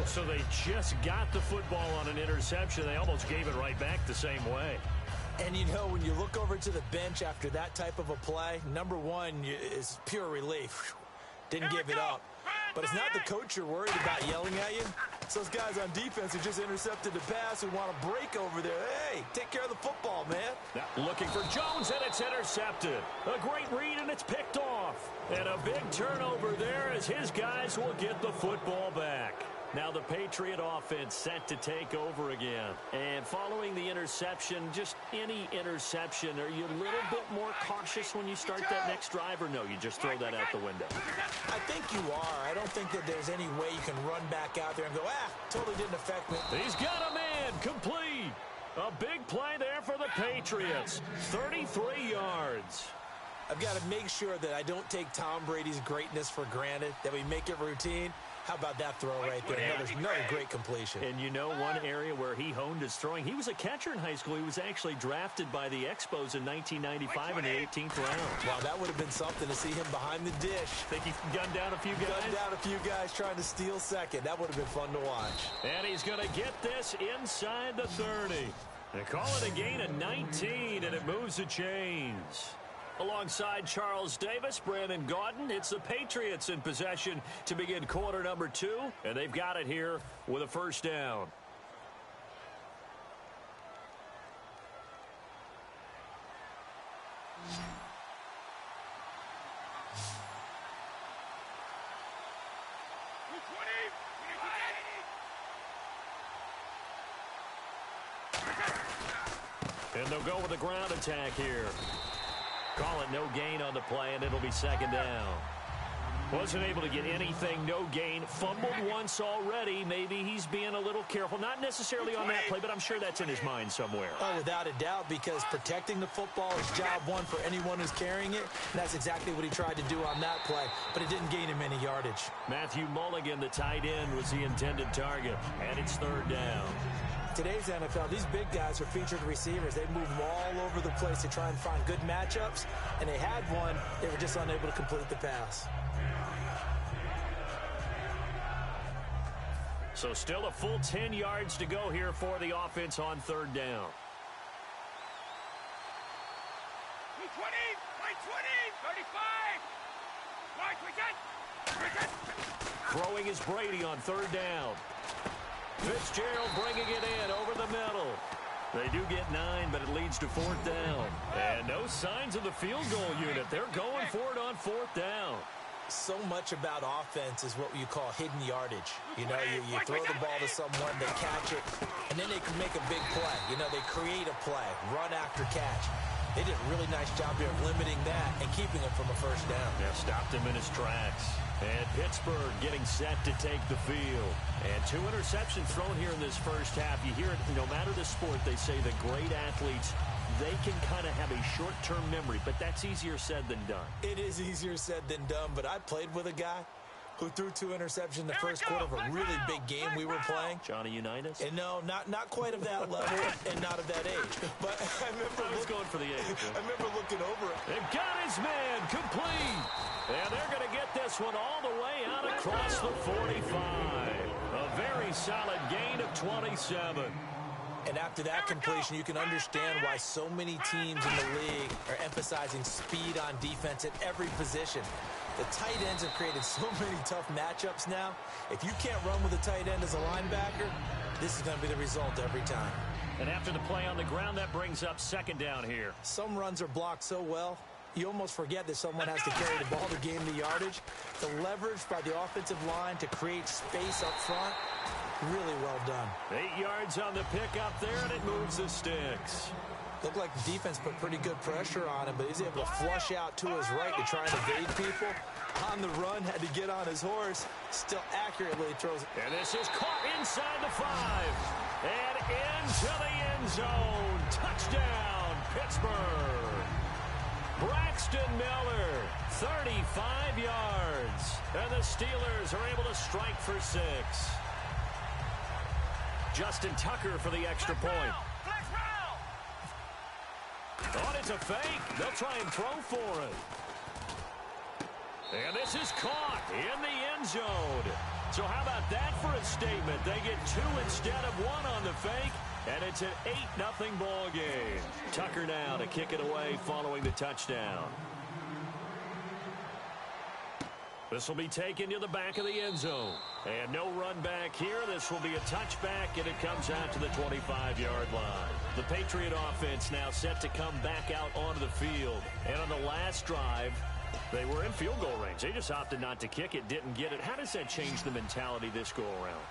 So they just got the football on an interception. They almost gave it right back the same way. And, you know, when you look over to the bench after that type of a play, number one is pure relief. Didn't give it up. But it's not the coach you're worried about yelling at you. It's those guys on defense who just intercepted the pass who want to break over there. Hey, take care of the football, man. Now looking for Jones, and it's intercepted. A great read, and it's picked off. And a big turnover there as his guys will get the football back. Now the Patriot offense set to take over again. And following the interception, just any interception, are you a little bit more cautious when you start that next drive, or no, you just throw that out the window? I think you are. I don't think that there's any way you can run back out there and go, totally didn't affect me. He's got a man, complete. A big play there for the Patriots. 33 yards. I've got to make sure that I don't take Tom Brady's greatness for granted, that we make it routine. How about that throw right there? Another great completion. And you know one area where he honed his throwing? He was a catcher in high school. He was actually drafted by the Expos in 1995 in the 18th round. Wow, that would have been something to see him behind the dish. Think he gunned down a few guys? Gunned down a few guys trying to steal second. That would have been fun to watch. And he's going to get this inside the 30. They call it a gain of 19, and it moves the chains. Alongside Charles Davis, Brandon Gaudin, it's the Patriots in possession to begin quarter number 2, and they've got it here with a first down. And they'll go with a ground attack here. Call it no gain on the play, and it'll be second down. Wasn't able to get anything, no gain. Fumbled once already. Maybe he's being a little careful. Not necessarily on that play, but I'm sure that's in his mind somewhere. Oh, without a doubt, because protecting the football is job one for anyone who's carrying it. And that's exactly what he tried to do on that play, but it didn't gain him any yardage. Matthew Mulligan, the tight end, was the intended target, and it's third down. Today's NFL, these big guys are featured receivers. They move all over the place to try and find good matchups, and they had one. They were just unable to complete the pass. So still a full 10 yards to go here for the offense on third down. 20, 35, 35. Throwing is Brady on third down. Fitzgerald bringing it in over the middle. They do get 9, but it leads to fourth down. And no signs of the field goal unit. They're going for it on fourth down. So much about offense is what you call hidden yardage. You know, you throw the ball to someone, they catch it, and then they can make a big play. You know, they create a play, run after catch. They did a really nice job here of limiting that and keeping him from a first down. Yeah, stopped him in his tracks. And Pittsburgh getting set to take the field. And 2 interceptions thrown here in this first half. You hear it, no matter the sport, they say the great athletes, they can kind of have a short-term memory, but that's easier said than done. It is easier said than done, but I played with a guy who threw 2 interceptions in the first quarter of a really big game we were playing. Johnny Unitas? And no, not quite of that level and not of that age. But I remember going for the age. I remember looking over it. They've got his man complete. And they're going to get this one all the way out across the 45. A A very solid gain of 27. And after that completion, you can understand why so many teams in the league are emphasizing speed on defense at every position. The tight ends have created so many tough matchups now. If you can't run with a tight end as a linebacker, this is going to be the result every time. And after the play on the ground, that brings up second down here. Some runs are blocked so well, you almost forget that someone has to carry the ball to gain the yardage. The leverage by the offensive line to create space up front, really well done. 8 yards on the pickup there, and it moves the sticks. Looked like the defense put pretty good pressure on him, but he's able to flush out to his right to try and evade people. On the run, had to get on his horse. Still accurately throws. And this is caught inside the 5. And into the end zone. Touchdown, Pittsburgh. Braxton Miller, 35 yards. And the Steelers are able to strike for 6. Justin Tucker for the extra point. Oh, it's a fake. They'll try and throw for it. And this is caught in the end zone. So how about that for a statement? They get 2 instead of 1 on the fake, and it's an 8-0 ball game. Tucker now to kick it away following the touchdown. This will be taken to the back of the end zone. And no run back here. This will be a touchback, and it comes out to the 25-yard line. The Patriot offense now set to come back out onto the field. And on the last drive, they were in field goal range. They just opted not to kick it, didn't get it. How does that change the mentality this go-around?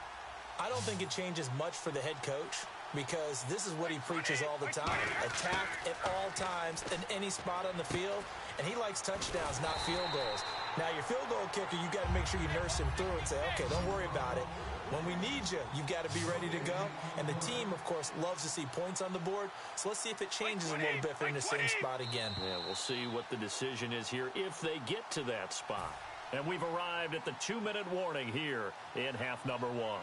I don't think it changes much for the head coach, because this is what he preaches all the time. Attack at all times in any spot on the field, and he likes touchdowns, not field goals. Now, your field goal kicker, you got to make sure you nurse him through and say, okay, don't worry about it. When we need you, you've got to be ready to go. And the team, of course, loves to see points on the board. So let's see if it changes a little bit if they're in the same spot again. Yeah, we'll see what the decision is here if they get to that spot. And we've arrived at the 2-minute warning here in half number 1.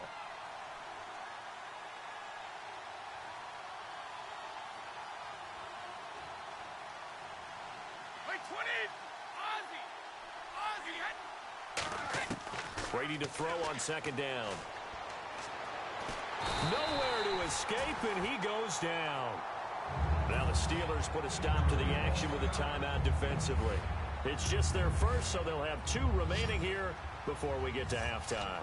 Brady to throw on second down. Nowhere to escape, and he goes down. Now the Steelers put a stop to the action with a timeout defensively. It's just their first, so they'll have 2 remaining here before we get to halftime.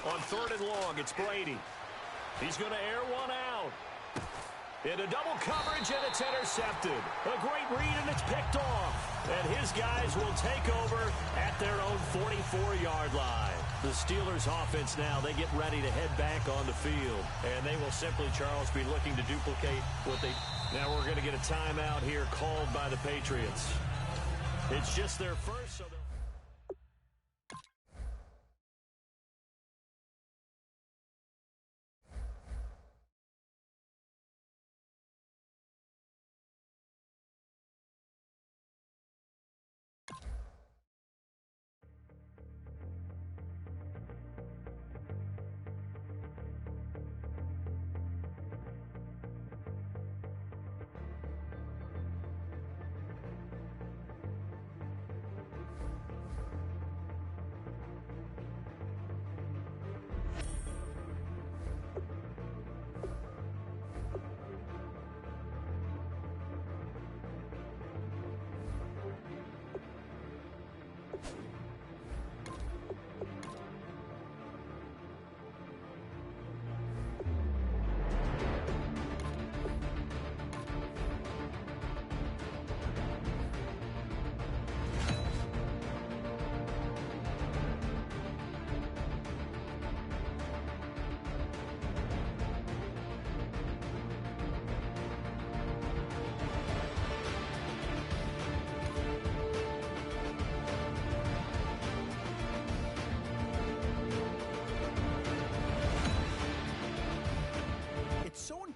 On 3rd and long, it's Brady. He's going to air one out. Into double coverage, and it's intercepted. A great read, and it's picked off. And his guys will take over at their own 44-yard line. The Steelers offense now, they get ready to head back on the field. And they will simply, Charles, be looking to duplicate what they... Now we're going to get a timeout here called by the Patriots. It's just their first, so they're...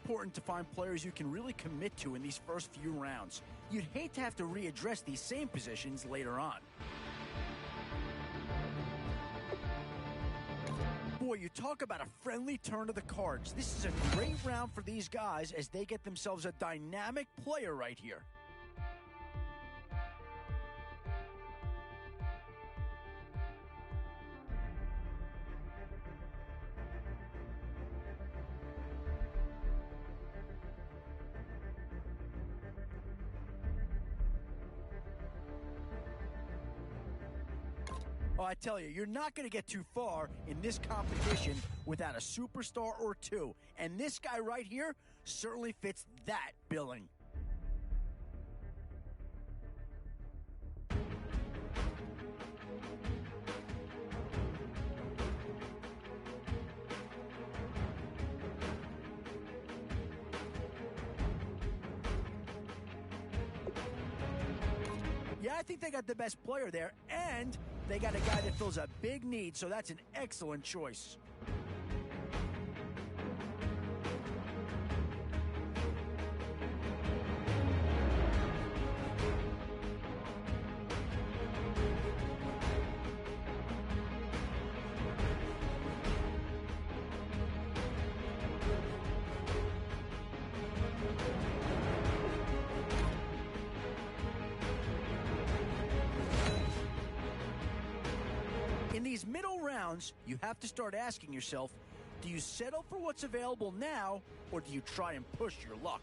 important to find players you can really commit to in these first few rounds. You'd hate to have to readdress these same positions later on. Boy, you talk about a friendly turn of the cards. This is a great round for these guys as they get themselves a dynamic player right here. Oh, I tell you, you're not going to get too far in this competition without a superstar or two. And this guy right here certainly fits that billing. Yeah, I think they got the best player there, and they got a guy that fills a big need, so that's an excellent choice. In these middle rounds, you have to start asking yourself, do you settle for what's available now, or do you try and push your luck?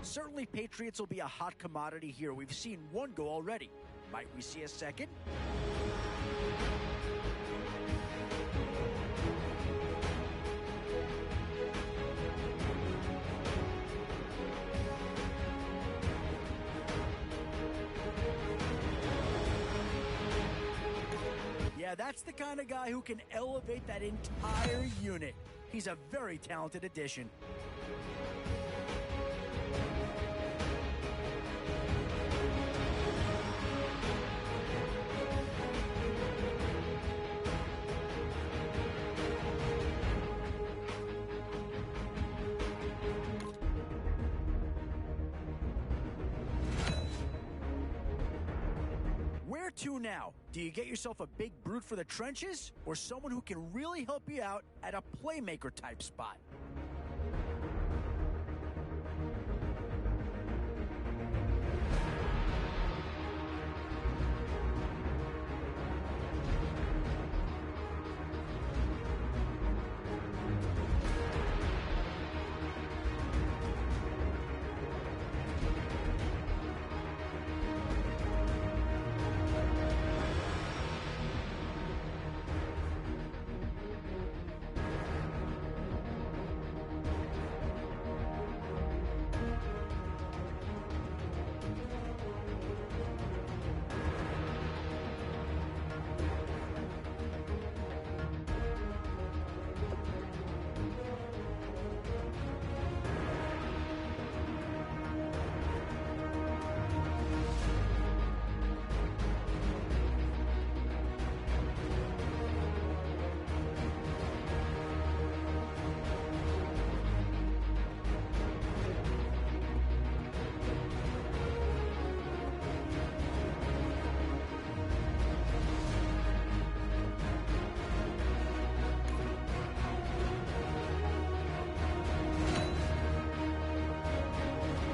Certainly, Patriots will be a hot commodity here. We've seen one go already. Might we see a second? Yeah, that's the kind of guy who can elevate that entire unit. He's a very talented addition. Where to now? Do you get yourself a big brute for the trenches, or someone who can really help you out at a playmaker type spot?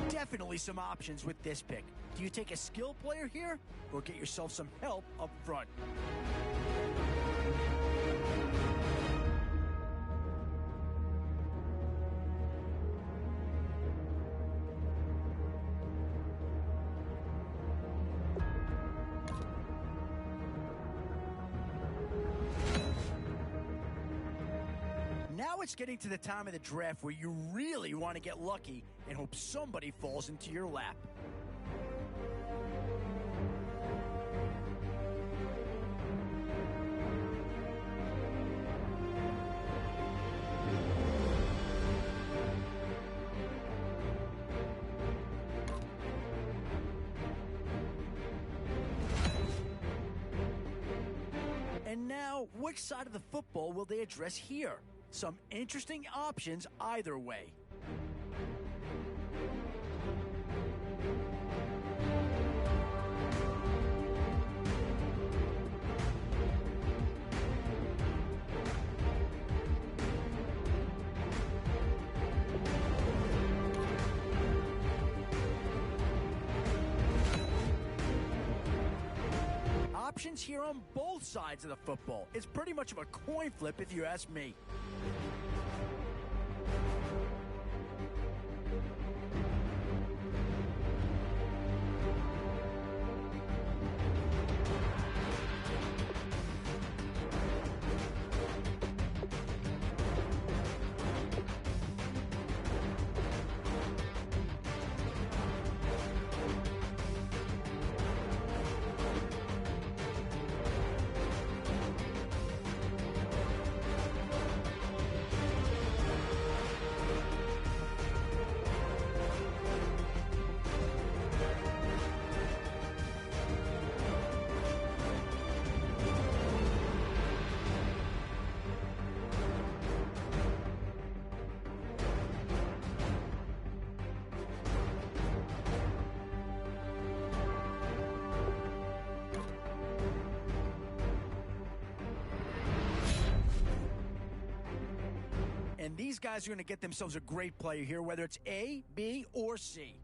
Definitely some options with this pick. Do you take a skill player here, or get yourself some help up front? Now it's getting to the time of the draft where you really want to get lucky and hope somebody falls into your lap. And now, which side of the football will they address here? Some interesting options either way. options here on both sides of the football. It's pretty much of a coin flip if you ask me. And these guys are going to get themselves a great player here, whether it's A, B, or C.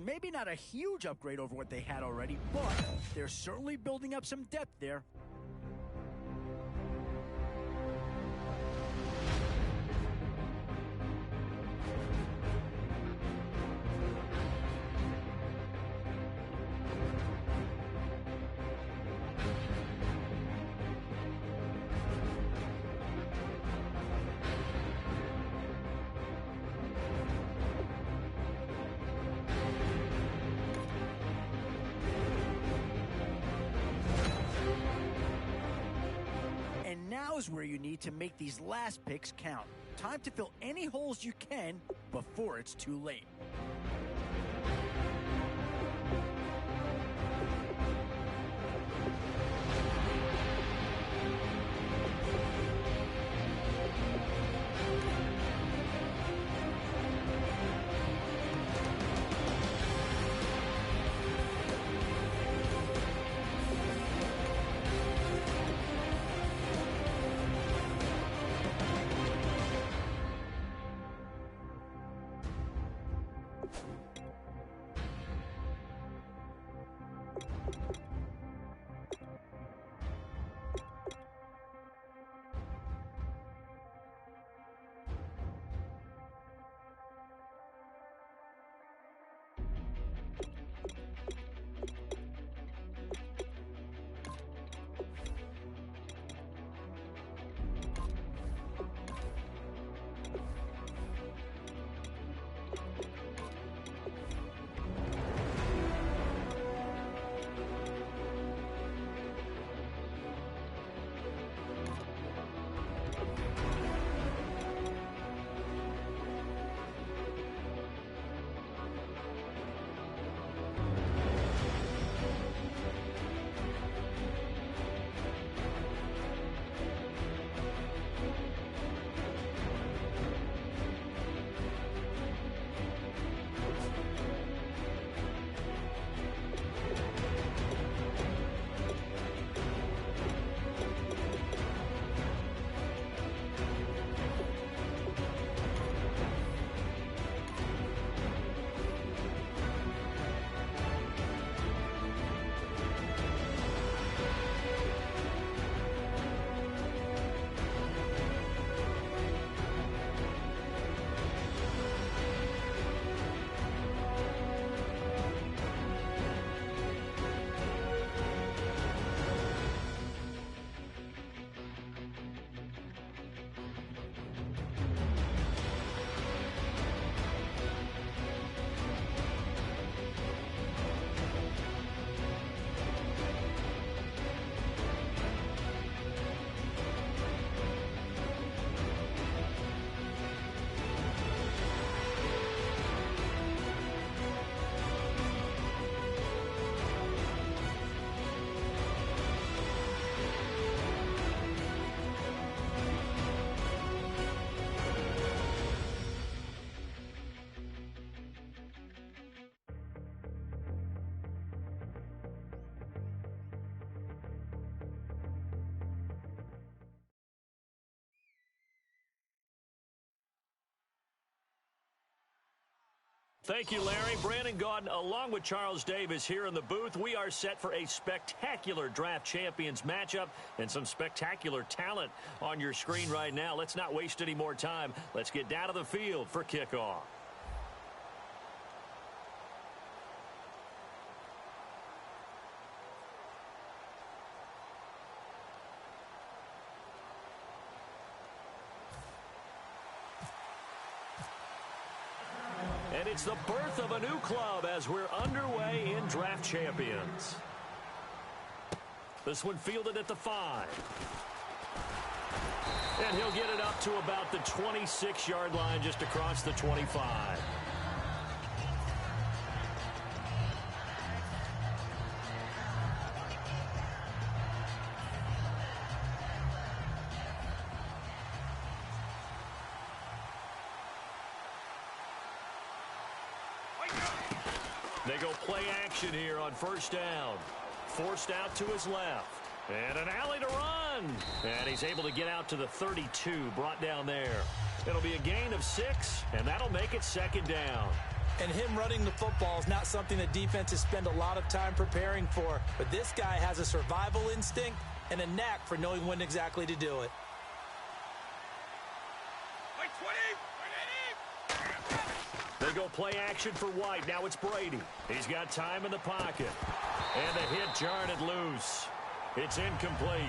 Maybe not a huge upgrade over what they had already, but they're certainly building up some depth there. Now is where you need to make these last picks count. Time to fill any holes you can before it's too late. Thank you, Larry. Brandon Gaudin, along with Charles Davis here in the booth. We are set for a spectacular draft champions matchup and some spectacular talent on your screen right now. Let's not waste any more time. Let's get down to the field for kickoff. And it's the birth of a new club as we're underway in Draft Champions. This one fielded at the 5. And he'll get it up to about the 26-yard line, just across the 25. They go play action here on first down. Forced out to his left. And an alley to run. And he's able to get out to the 32, brought down there. It'll be a gain of 6, and that'll make it second down. And him running the football is not something that defenses spend a lot of time preparing for. But this guy has a survival instinct and a knack for knowing when exactly to do it. They go play action for White. Now it's Brady. He's got time in the pocket. And the hit jarred it loose. It's incomplete.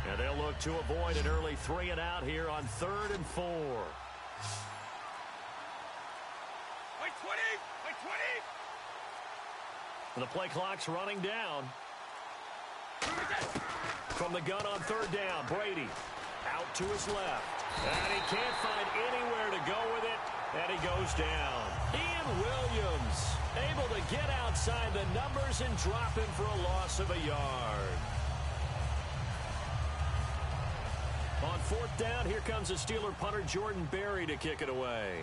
And they'll look to avoid an early 3 and out here on 3rd and 4. The play clock's running down. From the gun on 3rd down, Brady out to his left. And he can't find anywhere to go with it, and he goes down. Ian Williams able to get outside the numbers and drop him for a loss of a yard. On 4th down, here comes the Steeler punter Jordan Berry to kick it away.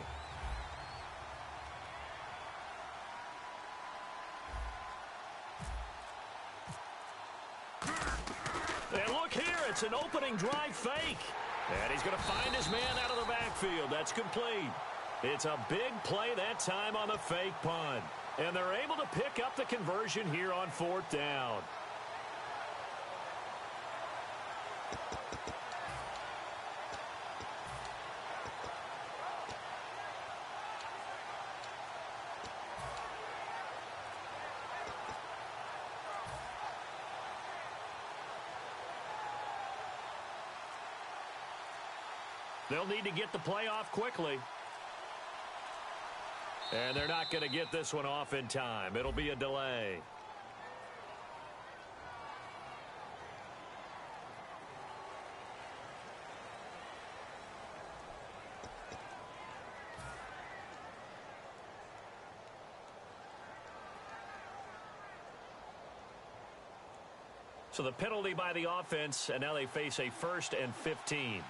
And look here, it's an opening drive fake. And he's going to find his man out of the backfield. That's complete. It's a big play that time on the fake punt. And they're able to pick up the conversion here on 4th down. They'll need to get the play off quickly. And they're not going to get this one off in time. It'll be a delay. So the penalty by the offense, and now they face a 1st and 15.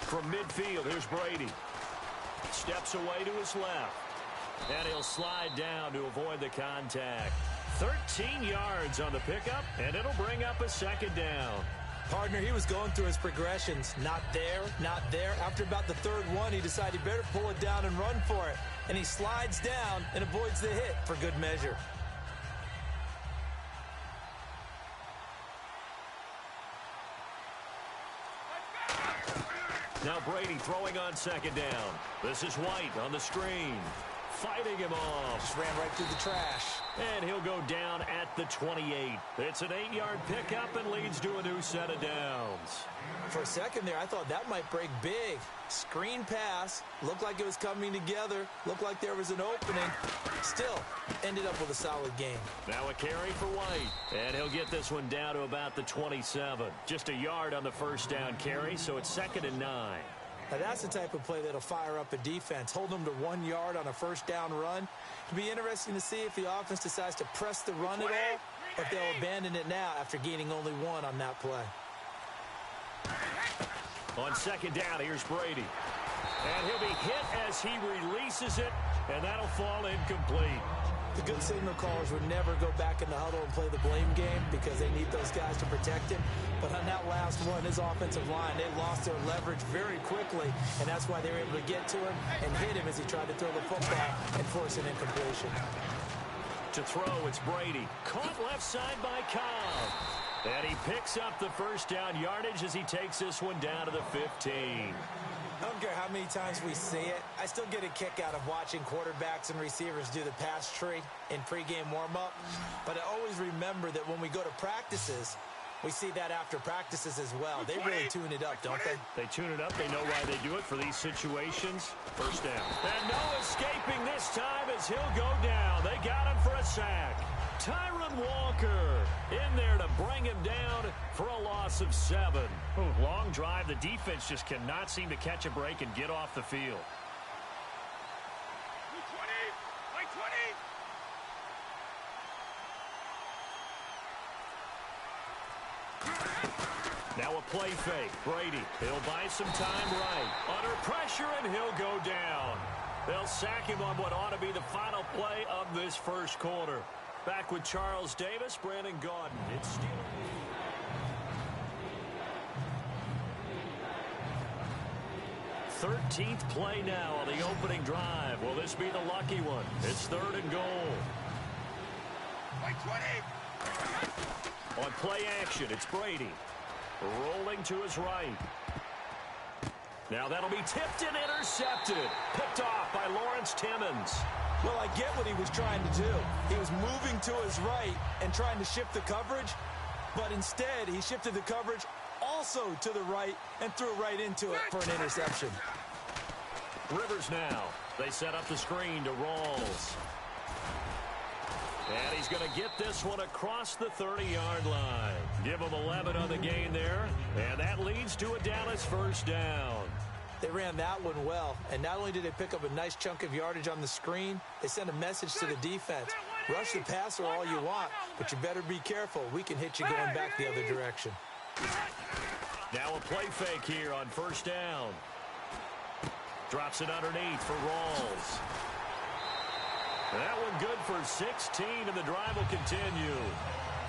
From midfield, here's Brady. Steps away to his left. And he'll slide down to avoid the contact. 13 yards on the pickup, and it'll bring up a 2nd down. Partner, he was going through his progressions. Not there, not there. After about the 3rd one, he decided he better pull it down and run for it. And he slides down and avoids the hit for good measure. Now Brady throwing on 2nd down. This is White on the screen. Fighting him off. Just ran right through the trash. And he'll go down at the 28. It's an 8-yard pickup and leads to a new set of downs. For a second there, I thought that might break big. Screen pass. Looked like it was coming together. Looked like there was an opening. Still, ended up with a solid game. Now a carry for White. And he'll get this one down to about the 27. Just a yard on the 1st down carry, so it's 2nd and 9. Now that's the type of play that'll fire up a defense. Hold them to 1 yard on a 1st down run. It'll be interesting to see if the offense decides to press the run at all, or if they'll abandon it now after gaining only 1 on that play. On 2nd down, here's Brady. And he'll be hit as he releases it, and that'll fall incomplete. The good signal callers would never go back in the huddle and play the blame game because they need those guys to protect him. But on that last one, his offensive line, they lost their leverage very quickly, and that's why they were able to get to him and hit him as he tried to throw the football and force an incompletion. To throw, it's Brady. Caught left side by Cobb. And he picks up the first down yardage as he takes this one down to the 15. I don't care how many times we see it. I still get a kick out of watching quarterbacks and receivers do the pass tree in pregame warm-up. But I always remember that when we go to practices, we see that after practices as well. They really tune it up, don't they? They tune it up. They know why they do it for these situations. First down. And no escaping this time as he'll go down. They got him for a sack. Tyron Walker in there to bring him down for a loss of 7. Ooh, long drive. The defense just cannot seem to catch a break and get off the field. 20. Now a play fake. Brady, he'll buy some time right. Under pressure, and he'll go down. They'll sack him on what ought to be the final play of this first quarter. Back with Charles Davis, Brandon Gaudin. It's Steelers. 13th play now on the opening drive. Will this be the lucky one? It's 3rd and goal. 20. On play action, it's Brady. Rolling to his right. Now that'll be tipped and intercepted. Picked off by Lawrence Timmons. Well, I get what he was trying to do. He was moving to his right and trying to shift the coverage, but instead he shifted the coverage also to the right and threw right into it for an interception. Rivers now. They set up the screen to Rawls. And he's going to get this one across the 30-yard line. Give him 11 on the gain there, and that leads to a Dallas first down. They ran that one well, and not only did they pick up a nice chunk of yardage on the screen, they sent a message to the defense. Rush the passer all you want, but you better be careful. We can hit you going back the other direction. Now a play fake here on first down. Drops it underneath for Rawls. That one good for 16, and the drive will continue.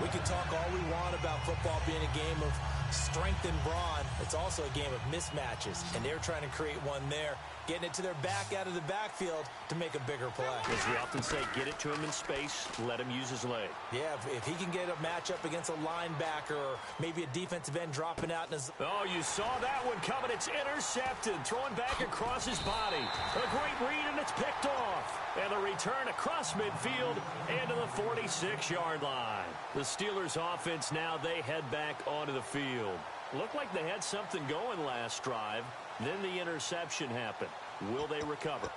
We can talk all we want about football being a game of strength and brawn. It's also a game of mismatches, and they're trying to create one there, getting it to their back out of the backfield to make a bigger play. As we often say, get it to him in space, let him use his leg. Yeah, if he can get a matchup against a linebacker or maybe a defensive end dropping out in his... Oh, you saw that one coming. It's intercepted, throwing back across his body. A great read, and it's picked off. And the return across midfield into the 46-yard line. The Steelers offense now, they head back onto the field. Looked like they had something going last drive. Then the interception happened. Will they recover?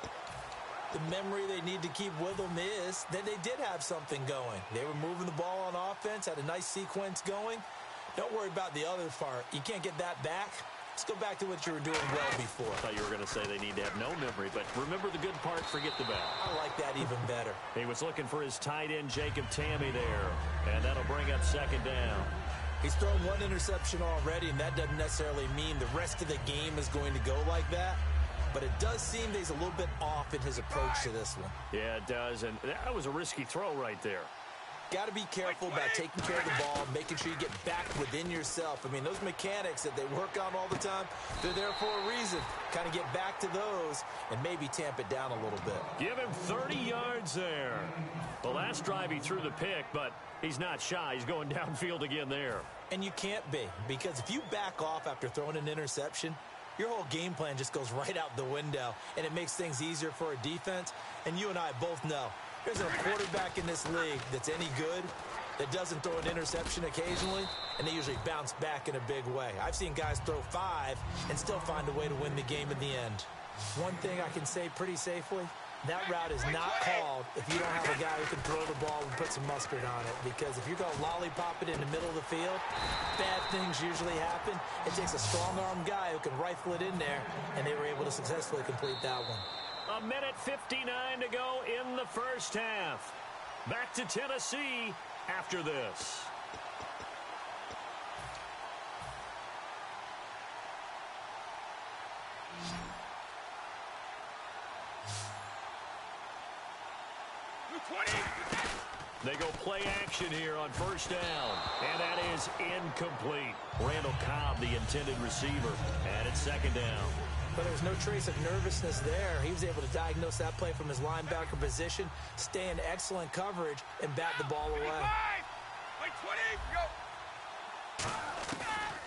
The memory they need to keep with them is that they did have something going. They were moving the ball on offense, had a nice sequence going. Don't worry about the other part. You can't get that back. Let's go back to what you were doing well before. I thought you were going to say they need to have no memory, but remember the good part, forget the bad. I like that even better. He was looking for his tight end, Jacob Tamme, there, and that'll bring up second down. He's thrown one interception already, and that doesn't necessarily mean the rest of the game is going to go like that. But it does seem that he's a little bit off in his approach to this one. Yeah, it does, and that was a risky throw right there. Got to be careful about taking care of the ball, making sure you get back within yourself. I mean, those mechanics that they work on all the time, they're there for a reason. Kind of get back to those and maybe tamp it down a little bit. Give him 30 yards there. The last drive he threw the pick, but he's not shy. He's going downfield again there. And you can't be, because if you back off after throwing an interception, your whole game plan just goes right out the window, and it makes things easier for a defense. And you and I both know there's a quarterback in this league that's any good that doesn't throw an interception occasionally, and they usually bounce back in a big way. I've seen guys throw 5 and still find a way to win the game in the end. One thing I can say pretty safely, that route is not called if you don't have a guy who can throw the ball and put some mustard on it. Because if you're going to lollipop it in the middle of the field, bad things usually happen. It takes a strong-arm guy who can rifle it in there, and they were able to successfully complete that one. A minute 59 to go in the first half. Back to Tennessee after this. They go play action here on first down. And that is incomplete. Randall Cobb, the intended receiver. And it's second down. But there's no trace of nervousness there. He was able to diagnose that play from his linebacker position, stay in excellent coverage, and bat the ball away.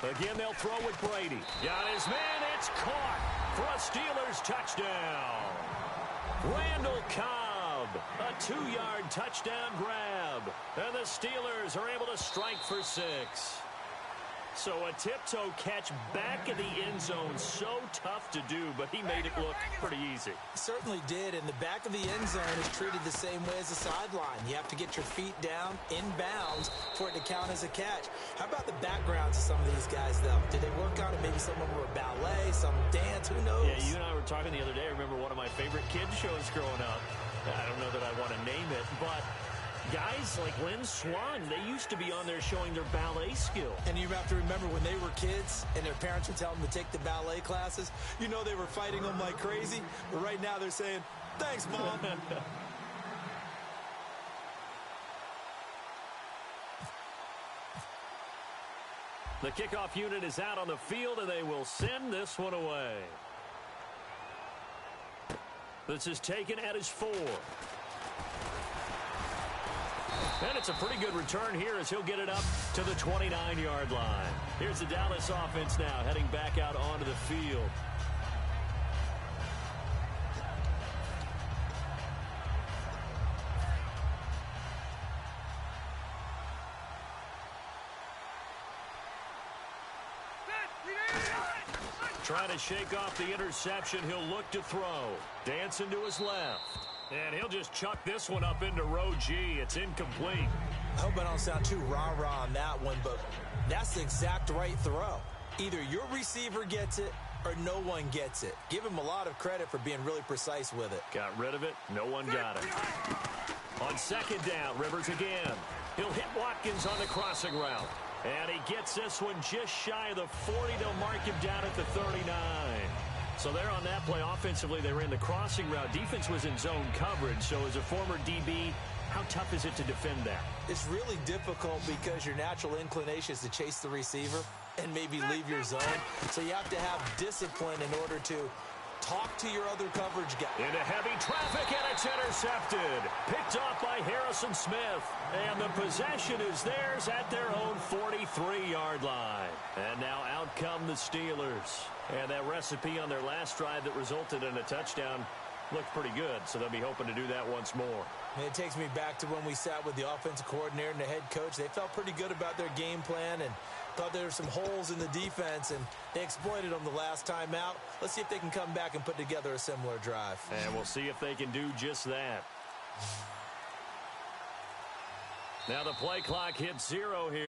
Again, they'll throw with Brady. Got his man. It's caught for a Steelers touchdown. Randall Cobb, a 2-yard touchdown grab. And the Steelers are able to strike for 6. So a tiptoe catch back in the end zone, so tough to do, but he made it look pretty easy. Certainly did, and the back of the end zone is treated the same way as the sideline. You have to get your feet down in bounds for it to count as a catch. How about the backgrounds of some of these guys, though? Did they work on it? Maybe some of them were ballet, some dance, who knows? Yeah, you and I were talking the other day. I remember one of my favorite kids shows growing up. I don't know that I want to name it, but guys like Lynn Swan, they used to be on there showing their ballet skill. And you have to remember when they were kids and their parents would tell them to take the ballet classes, you know they were fighting them like crazy. But right now they're saying, thanks, Mom. The kickoff unit is out on the field, and they will send this one away. This is taken at his 4. And it's a pretty good return here as he'll get it up to the 29-yard line. Here's the Dallas offense now heading back out onto the field. Trying to shake off the interception. He'll look to throw. Dancing to his left. And he'll just chuck this one up into row G. It's incomplete. I hope I don't sound too rah-rah on that one, but that's the exact right throw. Either your receiver gets it or no one gets it. Give him a lot of credit for being really precise with it. Got rid of it. No one got it. On second down, Rivers again. He'll hit Watkins on the crossing route. And he gets this one just shy of the 40. They'll mark him down at the 39. So there on that play, offensively, they ran the crossing route. Defense was in zone coverage. So as a former DB, how tough is it to defend that? It's really difficult because your natural inclination is to chase the receiver and maybe leave your zone. So you have to have discipline in order to talk to your other coverage guy. Into heavy traffic, and it's intercepted. Picked off by Harrison Smith. And the possession is theirs at their own 43-yard line. And now out come the Steelers. And that recipe on their last drive that resulted in a touchdown looked pretty good, so they'll be hoping to do that once more. And it takes me back to when we sat with the offensive coordinator and the head coach. They felt pretty good about their game plan and thought there were some holes in the defense, and they exploited them the last time out. Let's see if they can come back and put together a similar drive. And we'll see if they can do just that. Now the play clock hits 0 here.